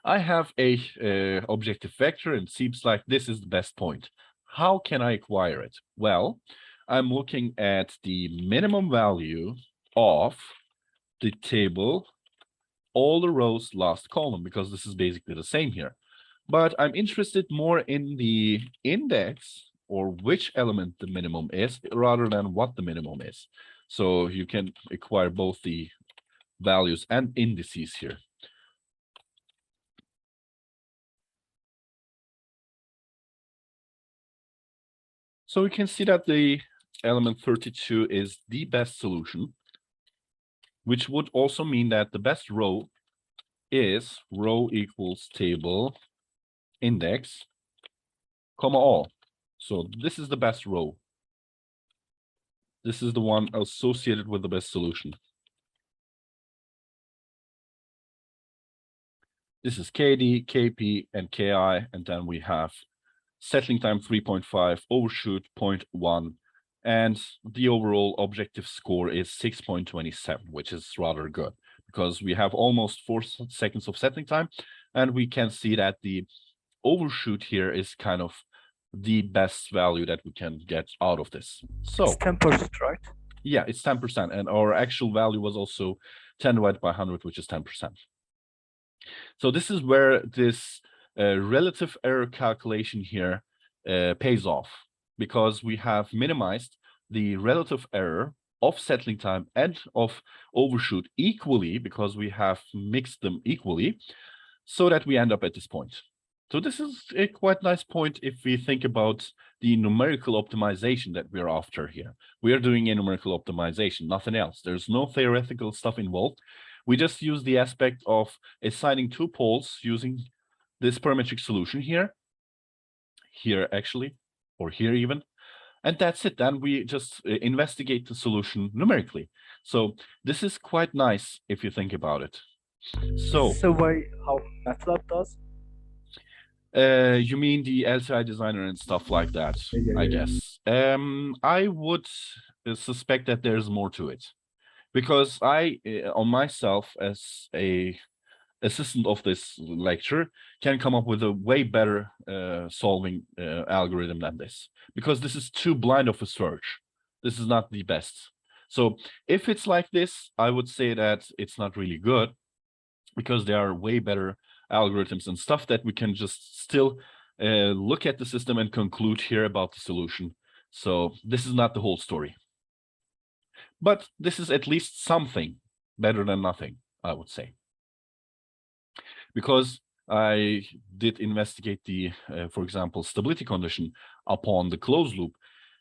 I have a objective vector, and it seems like this is the best point. How can I acquire it? Well, I'm looking at the minimum value of the table all the rows last column, because this is basically the same here. But I'm interested more in the index, or which element the minimum is, rather than what the minimum is. So you can acquire both the values and indices here. So we can see that the element 32 is the best solution, which would also mean that the best row is row equals table index, comma all. So this is the best row. This is the one associated with the best solution. This is KD, KP, and KI, and then we have settling time 3.5, overshoot 0.1, and the overall objective score is 6.27, which is rather good because we have almost 4 seconds of settling time, and we can see that the overshoot here is kind of the best value that we can get out of this. So it's 10%, right? Yeah, it's 10%, and our actual value was also 10 divided by 100, which is 10%. So this is where this relative error calculation here pays off, because we have minimized the relative error of settling time and of overshoot equally, because we have mixed them equally, so that we end up at this point. So this is a quite nice point if we think about the numerical optimization that we're after here. We are doing a numerical optimization, nothing else. There's no theoretical stuff involved. We just use the aspect of assigning 2 poles using this parametric solution here actually, or here even, and that's it. Then we just investigate the solution numerically. So this is quite nice if you think about it. So How MATLAB does? You mean the LTI designer and stuff like that, I guess. I would suspect that there's more to it, because I, on myself as a assistant of this lecture, can come up with a way better solving algorithm than this, because this is too blind of a search. This is not the best. So if it's like this, I would say that it's not really good, because there are way better algorithms and stuff that we can just still look at the system and conclude here about the solution. So this is not the whole story. But this is at least something better than nothing, I would say. Because I did investigate the, for example, stability condition upon the closed loop,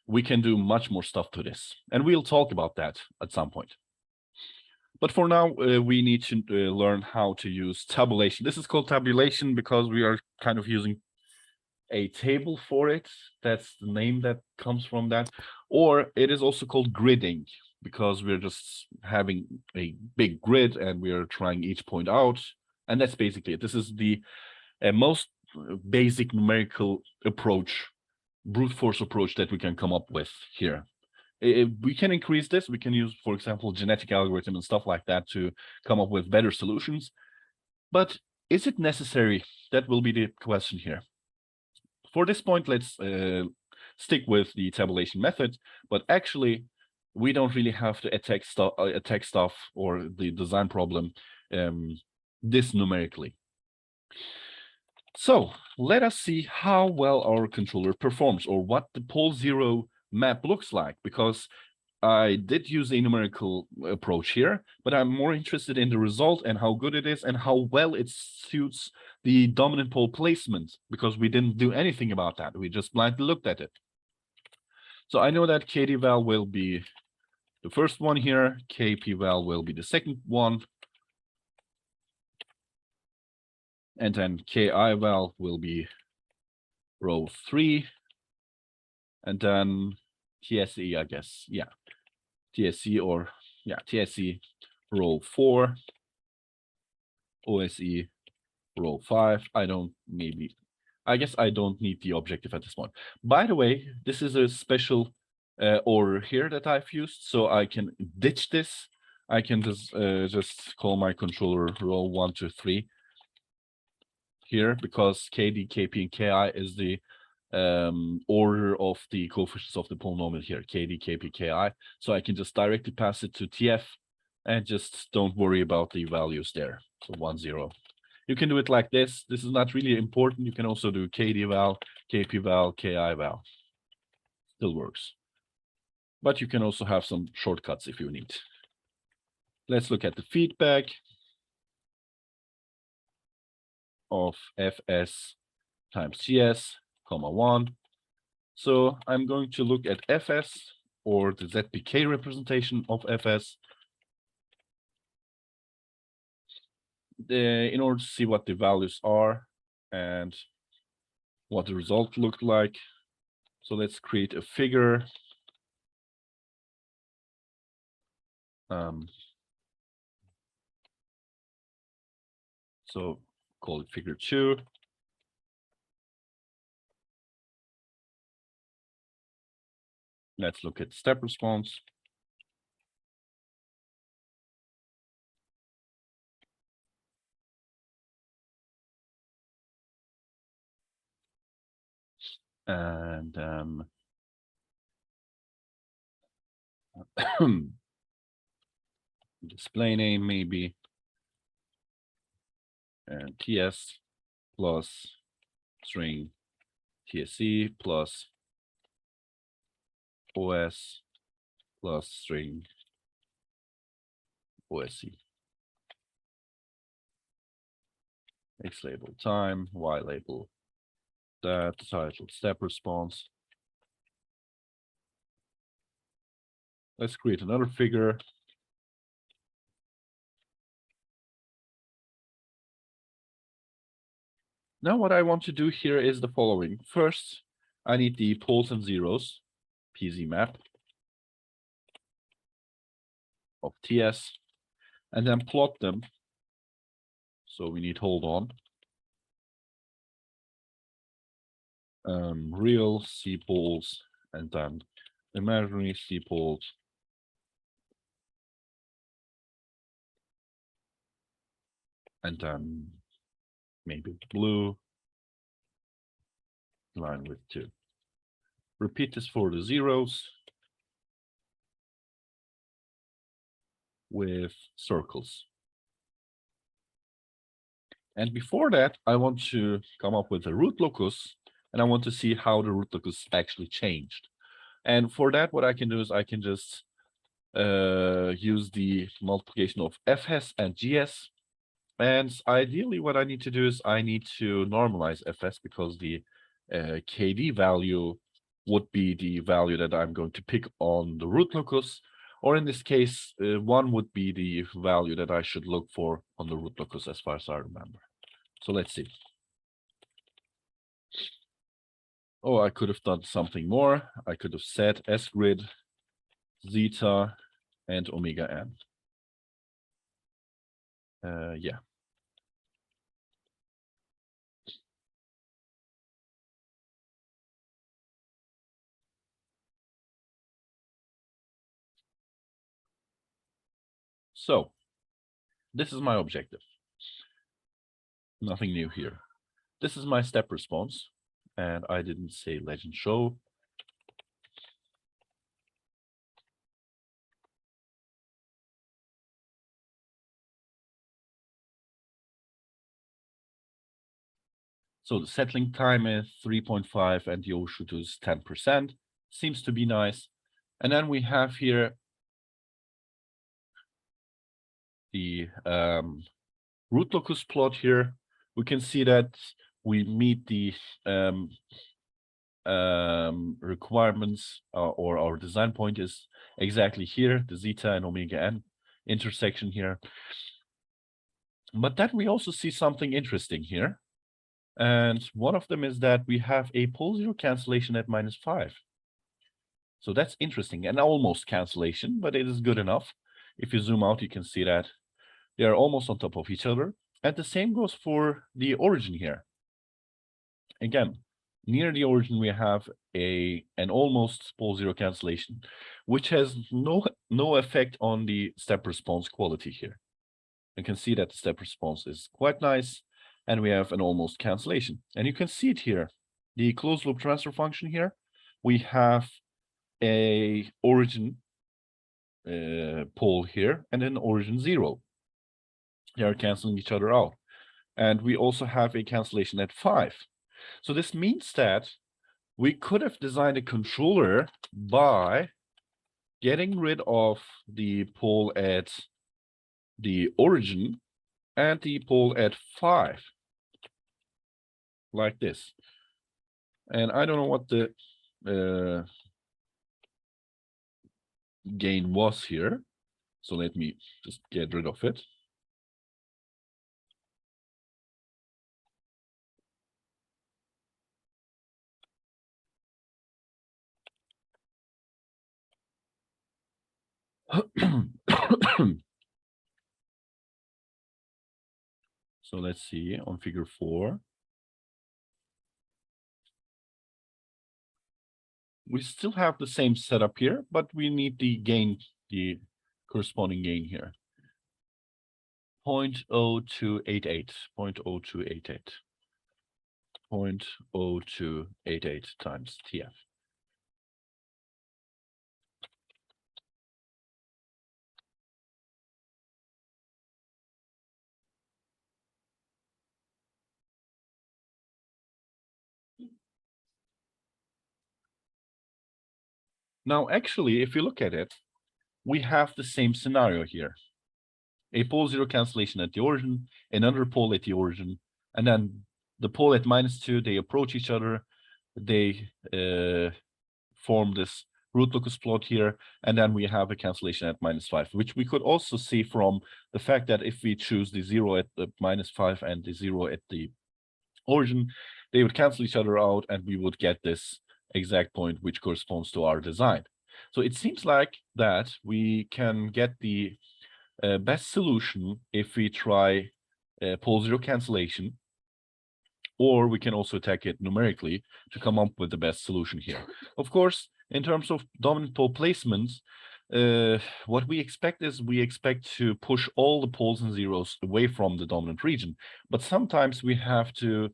we can do much more stuff to this. And we'll talk about that at some point. But for now, we need to learn how to use tabulation. This is called tabulation because we are kind of using a table for it. That's the name that comes from that. Or it is also called gridding, because we're just having a big grid and we are trying each point out. And that's basically it. This is the most basic numerical approach, brute force approach that we can come up with here. We can increase this. We can use, for example, genetic algorithm and stuff like that to come up with better solutions. But is it necessary? That will be the question here. For this point, let's stick with the tabulation method. But actually, we don't really have to attack stuff or the design problem this numerically. So let us see how well our controller performs, or what the pole zero map looks like, because I did use a numerical approach here, but I'm more interested in the result and how good it is and how well it suits the dominant pole placement, because we didn't do anything about that. We just blindly looked at it. So I know that KD val will be the first one here, KP val will be the second one, and then KI val will be row 3, and then TSE, I guess, yeah, TSE, or yeah, TSE row 4, OSE row 5. I guess I don't need the objective at this point. By the way, this is a special order here that I've used, so I can ditch this. I can just call my controller row 1 to 3 here, because KD, KP, and KI is the order of the coefficients of the polynomial here, KD, KP, KI. So I can just directly pass it to TF And just don't worry about the values there. So 1, 0. You can do it like this. This is not really important. You can also do KD val, KP val, KI val. Still works. But you can also have some shortcuts if you need. Let's look at the feedback of Fs times GS, comma 1. So I'm going to look at Fs, or the ZPK representation of Fs, in order to see what the values are and what the result looked like. So let's create a figure. So call it figure 2. Let's look at step response. And display name maybe, and TS plus string TSC plus OS plus string OSC. X label time, Y label that, title step response. Let's create another figure. Now what I want to do here is the following. First, I need the poles and zeros, PZ map of TS, and then plot them. So we need hold on. Real C poles and then imaginary C poles. And then maybe blue line with 2. Repeat this for the zeros with circles. And before that, I want to come up with a root locus, and I want to see how the root locus actually changed. And for that, what I can do is I can just use the multiplication of Fs and Gs. And ideally, what I need to do is I need to normalize Fs, because the KD value would be the value that I'm going to pick on the root locus. Or in this case, 1 would be the value that I should look for on the root locus, as far as I remember. So let's see. Oh, I could have done something more. I could have said S grid, zeta, and omega n. Yeah. So this is my objective. Nothing new here. This is my step response, and I didn't say legend show. So the settling time is 3.5 and the overshoot is 10%. Seems to be nice. And then we have here the root locus plot here. We can see that we meet the requirements, or our design point is exactly here, the zeta and omega n intersection here. But then we also see something interesting here. And one of them is that we have a pole zero cancellation at -5. So that's interesting, and almost cancellation, but it is good enough. If you zoom out, you can see that they are almost on top of each other. And the same goes for the origin here. Again, near the origin, we have an almost pole zero cancellation, which has no effect on the step response quality here. You can see that the step response is quite nice, and we have an almost cancellation. And you can see it here, the closed loop transfer function here. We have a origin pole here, and then origin 0. They are canceling each other out. And we also have a cancellation at 5. So this means that we could have designed a controller by getting rid of the pole at the origin and the pole at 5, like this. And I don't know what the gain was here, so let me just get rid of it. So let's see on figure 4. We still have the same setup here, but we need the gain, the corresponding gain here. 0.0288, 0.0288. 0.0288 times TF. Now, actually, if you look at it, we have the same scenario here. A pole 0 cancellation at the origin, another pole at the origin, and then the pole at -2, they approach each other, they form this root locus plot here, and then we have a cancellation at -5, which we could also see from the fact that if we choose the 0 at the -5 and the 0 at the origin, they would cancel each other out, and we would get this exact point which corresponds to our design. So it seems like that we can get the best solution if we try pole 0 cancellation, or we can also attack it numerically to come up with the best solution here. Of course, in terms of dominant pole placements, what we expect is we expect to push all the poles and zeros away from the dominant region, but sometimes we have to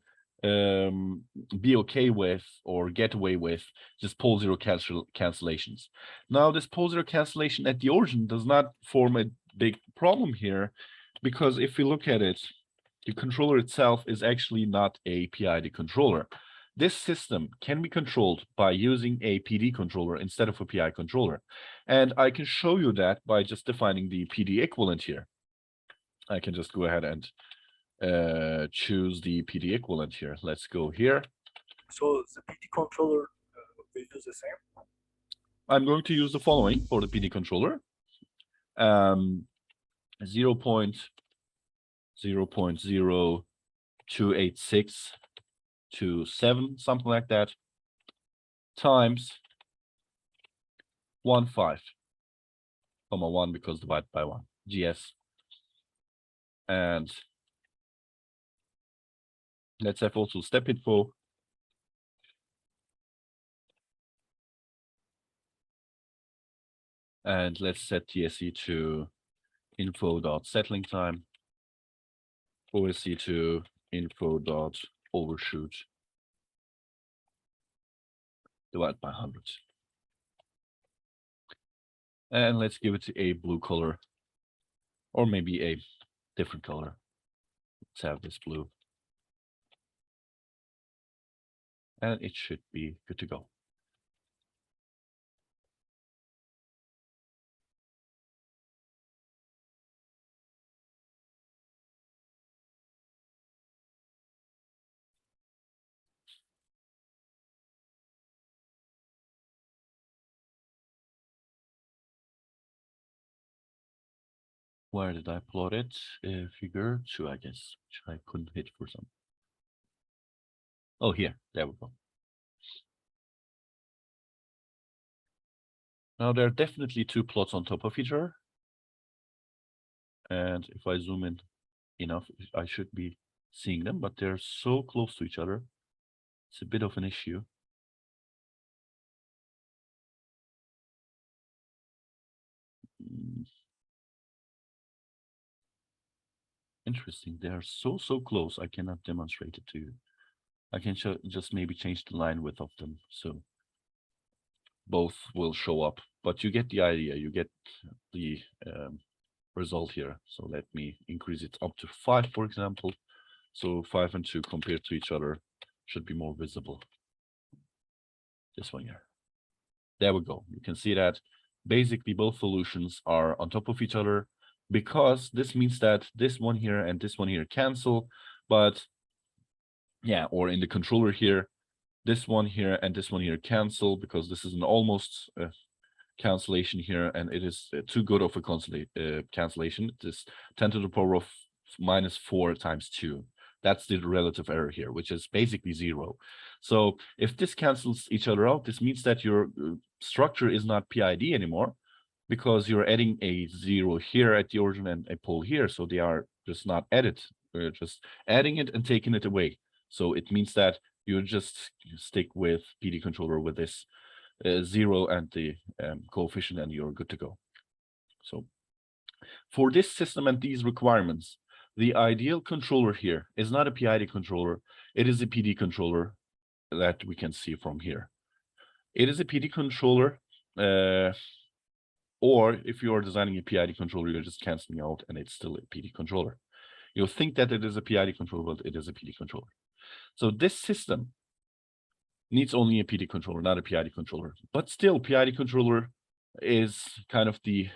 be okay with or get away with just pole 0 cancellations. Now, this pole 0 cancellation at the origin does not form a big problem here, because if we look at it, the controller itself is actually not a PID controller. This system can be controlled by using a PD controller instead of a PI controller. And I can show you that by just defining the PD equivalent here. I can just go ahead and choose the PD equivalent here. Let's go here. So the PD controller will use the same? I'm going to use the following for the PD controller. 0.028627, something like that, times 1.5, 1 because divided by 1, GS. And let's have also step info. And let's set TSC to info.settling time, OSC to info.overshoot, divided by 100. And let's give it a blue color, or maybe a different color. Let's have this blue. And it should be good to go. Where did I plot it? Figure 2, I guess, which I couldn't hit for some. Oh, here, there we go. Now there are definitely 2 plots on top of each other. And if I zoom in enough, I should be seeing them, but they're so close to each other. It's a bit of an issue. Interesting. They are so close. I cannot demonstrate it to you. I can just maybe change the line width of them, so both will show up, but but you get the idea. You get the result here. So let me increase it up to 5, for example. So 5 and 2 compared to each other should be more visible. This one here. There we go. You can see that basically both solutions are on top of each other, because this means that this one here and this one here cancel, but yeah, or in the controller here, this one here and this one here cancel, because this is an almost cancellation here, and it is too good of a cancellation. It is 10 to the power of -4 times 2. That's the relative error here, which is basically 0. So if this cancels each other out, this means that your structure is not PID anymore, because you're adding a 0 here at the origin and a pole here. So they are just not added. We're just adding it and taking it away. So it means that you just stick with PD controller with this 0 and the coefficient, and you're good to go. So for this system and these requirements, the ideal controller here is not a PID controller. It is a PD controller that we can see from here. It is a PD controller, or if you are designing a PID controller, you're just canceling out and it's still a PD controller. You'll think that it is a PID controller, but it is a PD controller. So this system needs only a PD controller, not a PID controller. But still, PID controller is kind of the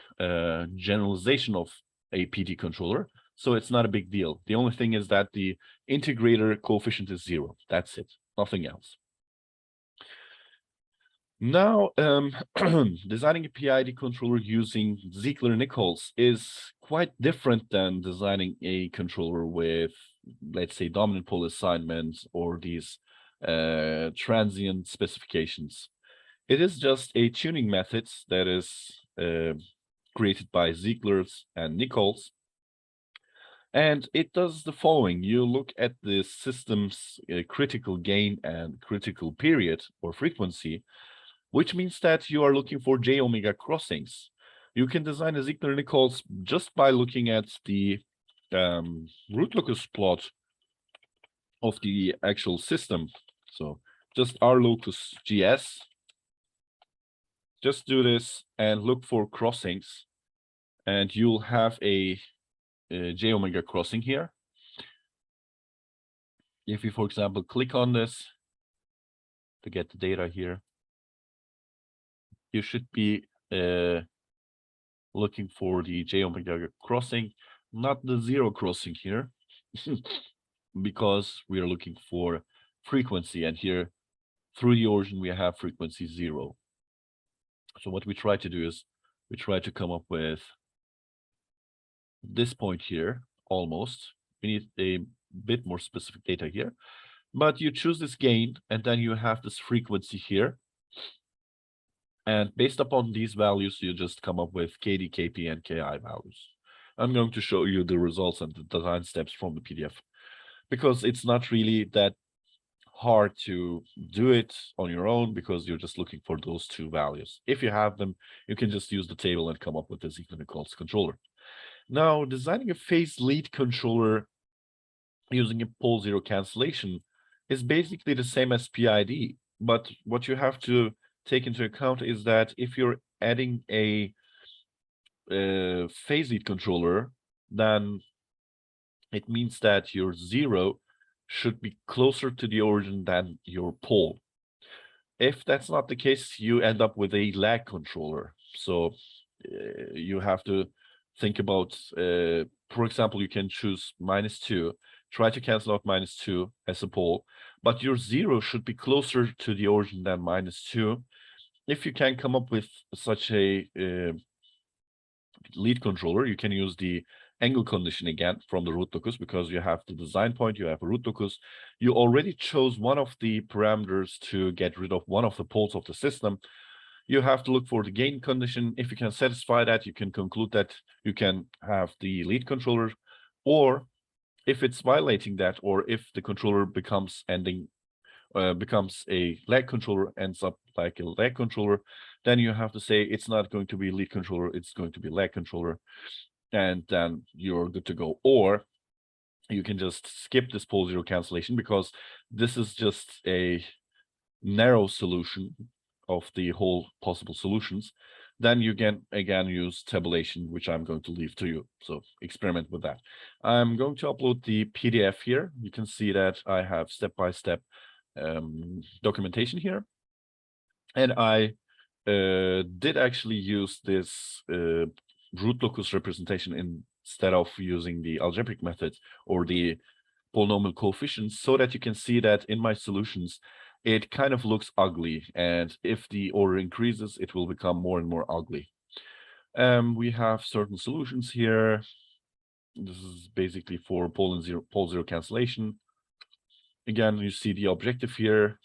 generalization of a PD controller. So it's not a big deal. The only thing is that the integrator coefficient is 0. That's it, nothing else. Now, designing a PID controller using Ziegler-Nichols is quite different than designing a controller with, let's say, dominant pole assignment or these transient specifications. It is just a tuning method that is created by Ziegler's and Nichols. And it does the following. You look at the system's critical gain and critical period or frequency, which means that you are looking for j omega crossings. You can design a Ziegler-Nichols just by looking at the root locus plot of the actual system. So just R locus GS. Just do this and look for crossings, and you'll have a j omega crossing here. If you, for example, click on this to get the data here, you should be looking for the j omega crossing, not the 0 crossing here, because we are looking for frequency, and here through the origin we have frequency 0. So what we try to do is we try to come up with this point here almost. We need a bit more specific data here, but you choose this gain and then you have this frequency here. And based upon these values, you just come up with KD, KP, and KI values. I'm going to show you the results and the design steps from the PDF, because it's not really that hard to do it on your own, because you're just looking for those two values. If you have them, you can just use the table and come up with the Ziegler-Nichols controller. Now, designing a phase lead controller using a pole 0 cancellation is basically the same as PID, but what you have to take into account is that if you're adding a phase lead controller, then it means that your 0 should be closer to the origin than your pole. If that's not the case, you end up with a lag controller. So you have to think about, for example, you can choose -2, try to cancel out -2 as a pole, but your 0 should be closer to the origin than -2. If you can come up with such a lead controller, you can use the angle condition again from the root locus, because you have the design point, you have a root locus. You already chose one of the parameters to get rid of one of the poles of the system. You have to look for the gain condition. If you can satisfy that, you can conclude that you can have the lead controller. Or if it's violating that, or if the controller becomes a lag controller, ends up like a lag controller, then you have to say it's not going to be lead controller, it's going to be lag controller, and then you're good to go. Or you can just skip this pole 0 cancellation, because this is just a narrow solution of the whole possible solutions. then you can again use tabulation, which I'm going to leave to you. So experiment with that. I'm going to upload the PDF here. You can see that I have step-by-step documentation here. And I did actually use this root locus representation instead of using the algebraic method or the polynomial coefficients, so that you can see that in my solutions, it kind of looks ugly. And if the order increases, it will become more and more ugly. We have certain solutions here. This is basically for pole zero cancellation. Again, you see the objective here.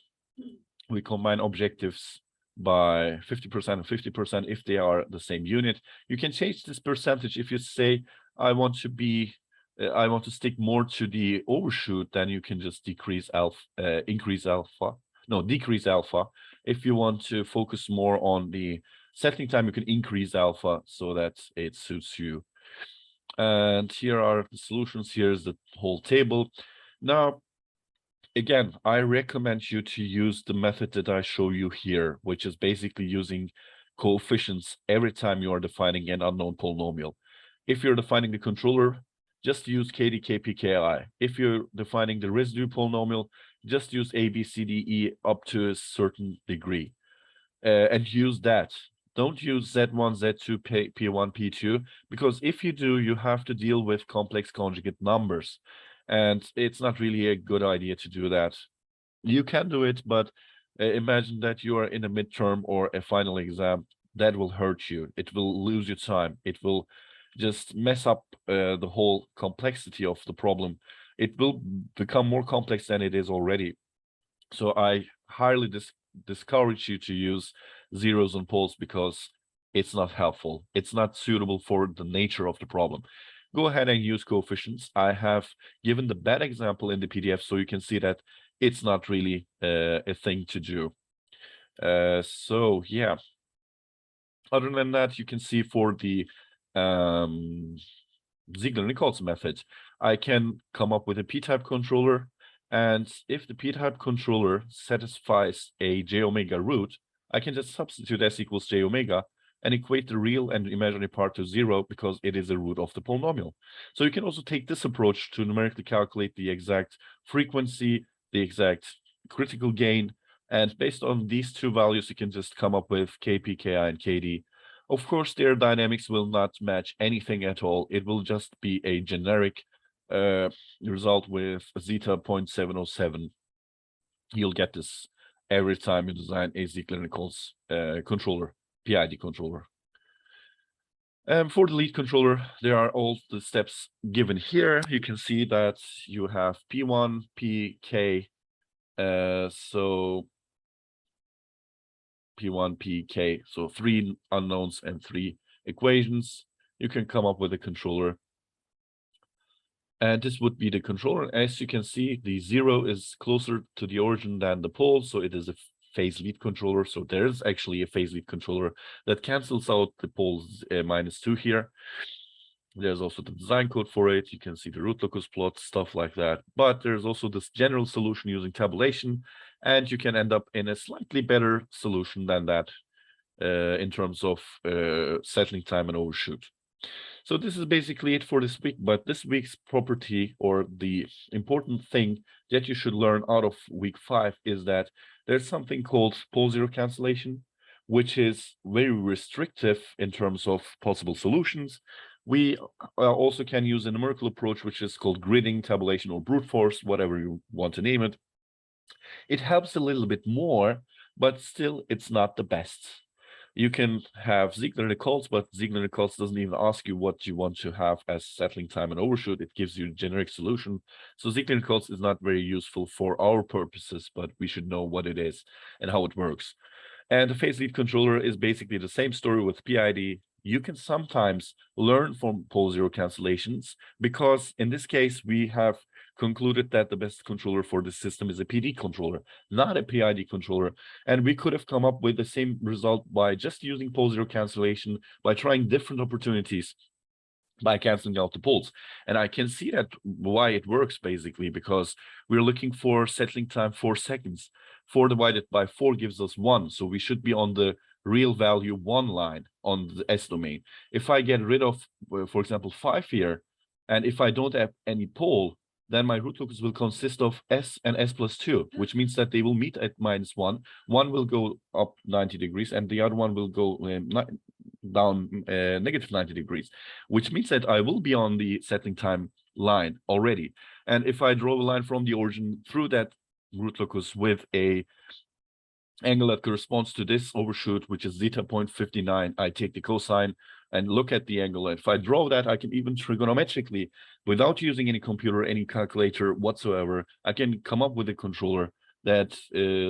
We combine objectives by 50% and 50% if they are the same unit. You can change this percentage if you say, I want to stick more to the overshoot, then you can just decrease alpha. If you want to focus more on the settling time, you can increase alpha so that it suits you. And here are the solutions. Here's the whole table. Now, again, I recommend you to use the method that I show you here, which is basically using coefficients every time you are defining an unknown polynomial. If you're defining the controller, just use KD, KP, KI. If you're defining the residue polynomial, just use A, B, C, D, E up to a certain degree. And use that. Don't use Z1, Z2, P1, P2, because if you do, you have to deal with complex conjugate numbers. And it's not really a good idea to do that. You can do it, but imagine that you are in a midterm or a final exam. That will hurt you. It will lose your time. It will just mess up the whole complexity of the problem. It will become more complex than it is already. So I highly discourage you to use zeros and poles because it's not helpful. It's not suitable for the nature of the problem. Go ahead and use coefficients. I have given the bad example in the PDF so you can see that it's not really a thing to do. So yeah, other than that, you can see for the Ziegler-Nichols method, I can come up with a p-type controller. And if the p-type controller satisfies a j omega root, I can just substitute s equals j omega and equate the real and imaginary part to 0 because it is a root of the polynomial. So you can also take this approach to numerically calculate the exact frequency, the exact critical gain, and based on these two values, you can just come up with Kp, Ki, and Kd. Of course, their dynamics will not match anything at all. It will just be a generic result with zeta 0.707. You'll get this every time you design a Ziegler-Nichols controller, PID controller. For the lead controller, there are all the steps given here. You can see that you have P1, PK, so P1, PK, so 3 unknowns and 3 equations. You can come up with a controller. And this would be the controller. As you can see, the 0 is closer to the origin than the pole, so it is a phase lead controller. So there's actually a phase lead controller that cancels out the poles -2 here. There's also the design code for it. You can see the root locus plot, stuff like that. But there's also this general solution using tabulation, and you can end up in a slightly better solution than that in terms of settling time and overshoot. So this is basically it for this week, but this week's property or the important thing that you should learn out of week 5 is that there's something called pole zero cancellation, which is very restrictive in terms of possible solutions. We also can use a numerical approach, which is called gridding, tabulation, or brute force, whatever you want to name it. It helps a little bit more, but still it's not the best. You can have Ziegler-Nichols, but Ziegler-Nichols doesn't even ask you what you want to have as settling time and overshoot. It gives you a generic solution. So Ziegler-Nichols is not very useful for our purposes, but we should know what it is and how it works. And the phase lead controller is basically the same story with PID. You can sometimes learn from pole zero cancellations because in this case, we have concluded that the best controller for this system is a PD controller, not a PID controller. And we could have come up with the same result by just using pole zero cancellation, by trying different opportunities, by canceling out the poles. And I can see that why it works basically, because we're looking for settling time 4 seconds. 4 divided by 4 gives us 1. So we should be on the real value 1 line on the S domain. If I get rid of, for example, 5 here, and if I don't have any pole, then my root locus will consist of S and S plus 2, which means that they will meet at -1. One will go up 90 degrees, and the other one will go down negative 90 degrees, which means that I will be on the settling time line already. And if I draw a line from the origin through that root locus with a angle that corresponds to this overshoot, which is zeta 0.59, I take the cosine and look at the angle. If I draw that, I can even trigonometrically, without using any computer, any calculator whatsoever, I can come up with a controller that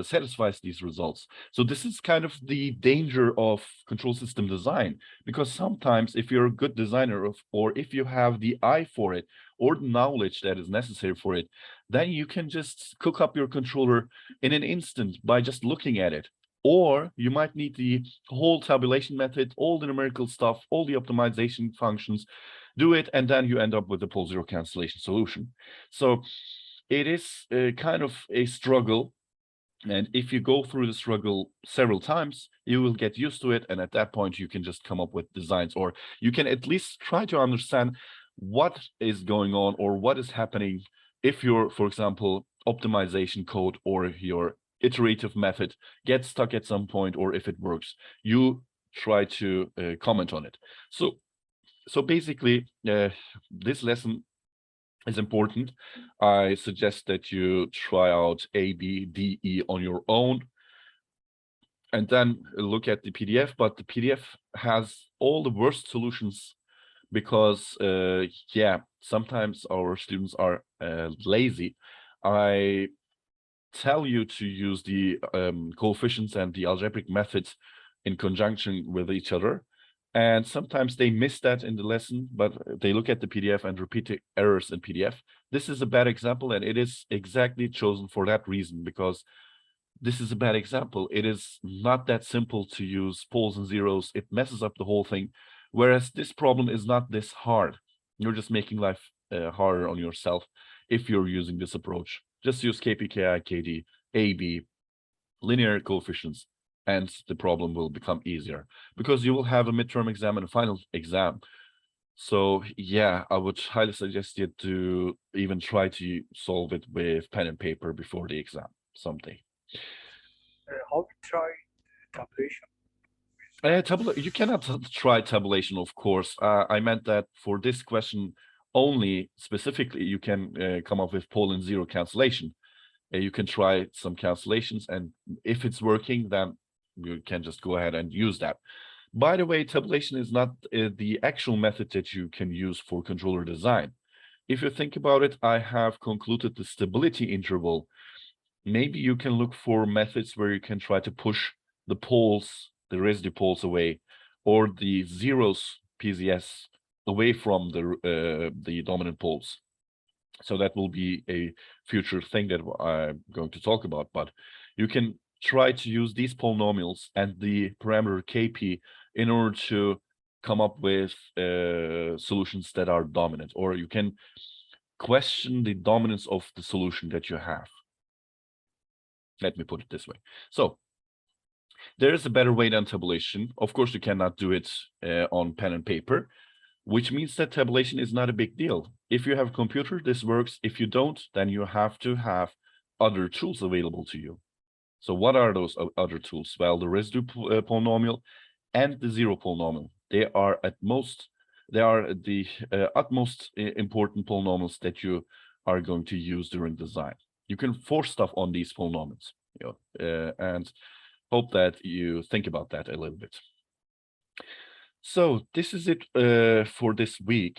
satisfies these results. So this is kind of the danger of control system design, because sometimes if you're a good designer or if you have the eye for it or the knowledge that is necessary for it, then you can just cook up your controller in an instant by just looking at it. Or you might need the whole tabulation method, all the numerical stuff, all the optimization functions, do it, and then you end up with the pole zero cancellation solution. So it is kind of a struggle. And if you go through the struggle several times, you will get used to it. And at that point, you can just come up with designs, or you can at least try to understand what is going on or what is happening if your, for example, optimization code or your iterative method gets stuck at some point, or if it works, you try to comment on it. So basically, this lesson is important. I suggest that you try out A, B, D, E on your own, and then look at the PDF. But the PDF has all the worst solutions because, yeah, sometimes our students are lazy. I tell you to use the coefficients and the algebraic methods in conjunction with each other. And sometimes they miss that in the lesson, but they look at the PDF and repeat the errors in PDF. This is a bad example, and it is exactly chosen for that reason, because this is a bad example. It is not that simple to use poles and zeros. It messes up the whole thing, whereas this problem is not this hard. You're just making life harder on yourself if you're using this approach. Just use KP, KI, KD, AB, linear coefficients, and the problem will become easier, because you will have a midterm exam and a final exam. So yeah, I would highly suggest you to even try to solve it with pen and paper before the exam someday. How we try tabulation? You cannot try tabulation, of course. I meant that for this question only, specifically, you can come up with pole and zero cancellation. You can try some cancellations, and if it's working, then you can just go ahead and use that. By the way, tabulation is not the actual method that you can use for controller design. If you think about it, I have concluded the stability interval. Maybe you can look for methods where you can try to push the poles, the residue poles away, or the zeros PZS away from the dominant poles. So that will be a future thing that I'm going to talk about, but you can try to use these polynomials and the parameter KP in order to come up with solutions that are dominant, or you can question the dominance of the solution that you have. Let me put it this way. So there is a better way than tabulation. Of course, you cannot do it on pen and paper, which means that tabulation is not a big deal. If you have a computer, this works. If you don't, then you have to have other tools available to you. So what are those other tools? Well, the residue polynomial and the zero polynomial. They are the utmost important polynomials that you are going to use during design. You can force stuff on these polynomials, and hope that you think about that a little bit. So this is it for this week.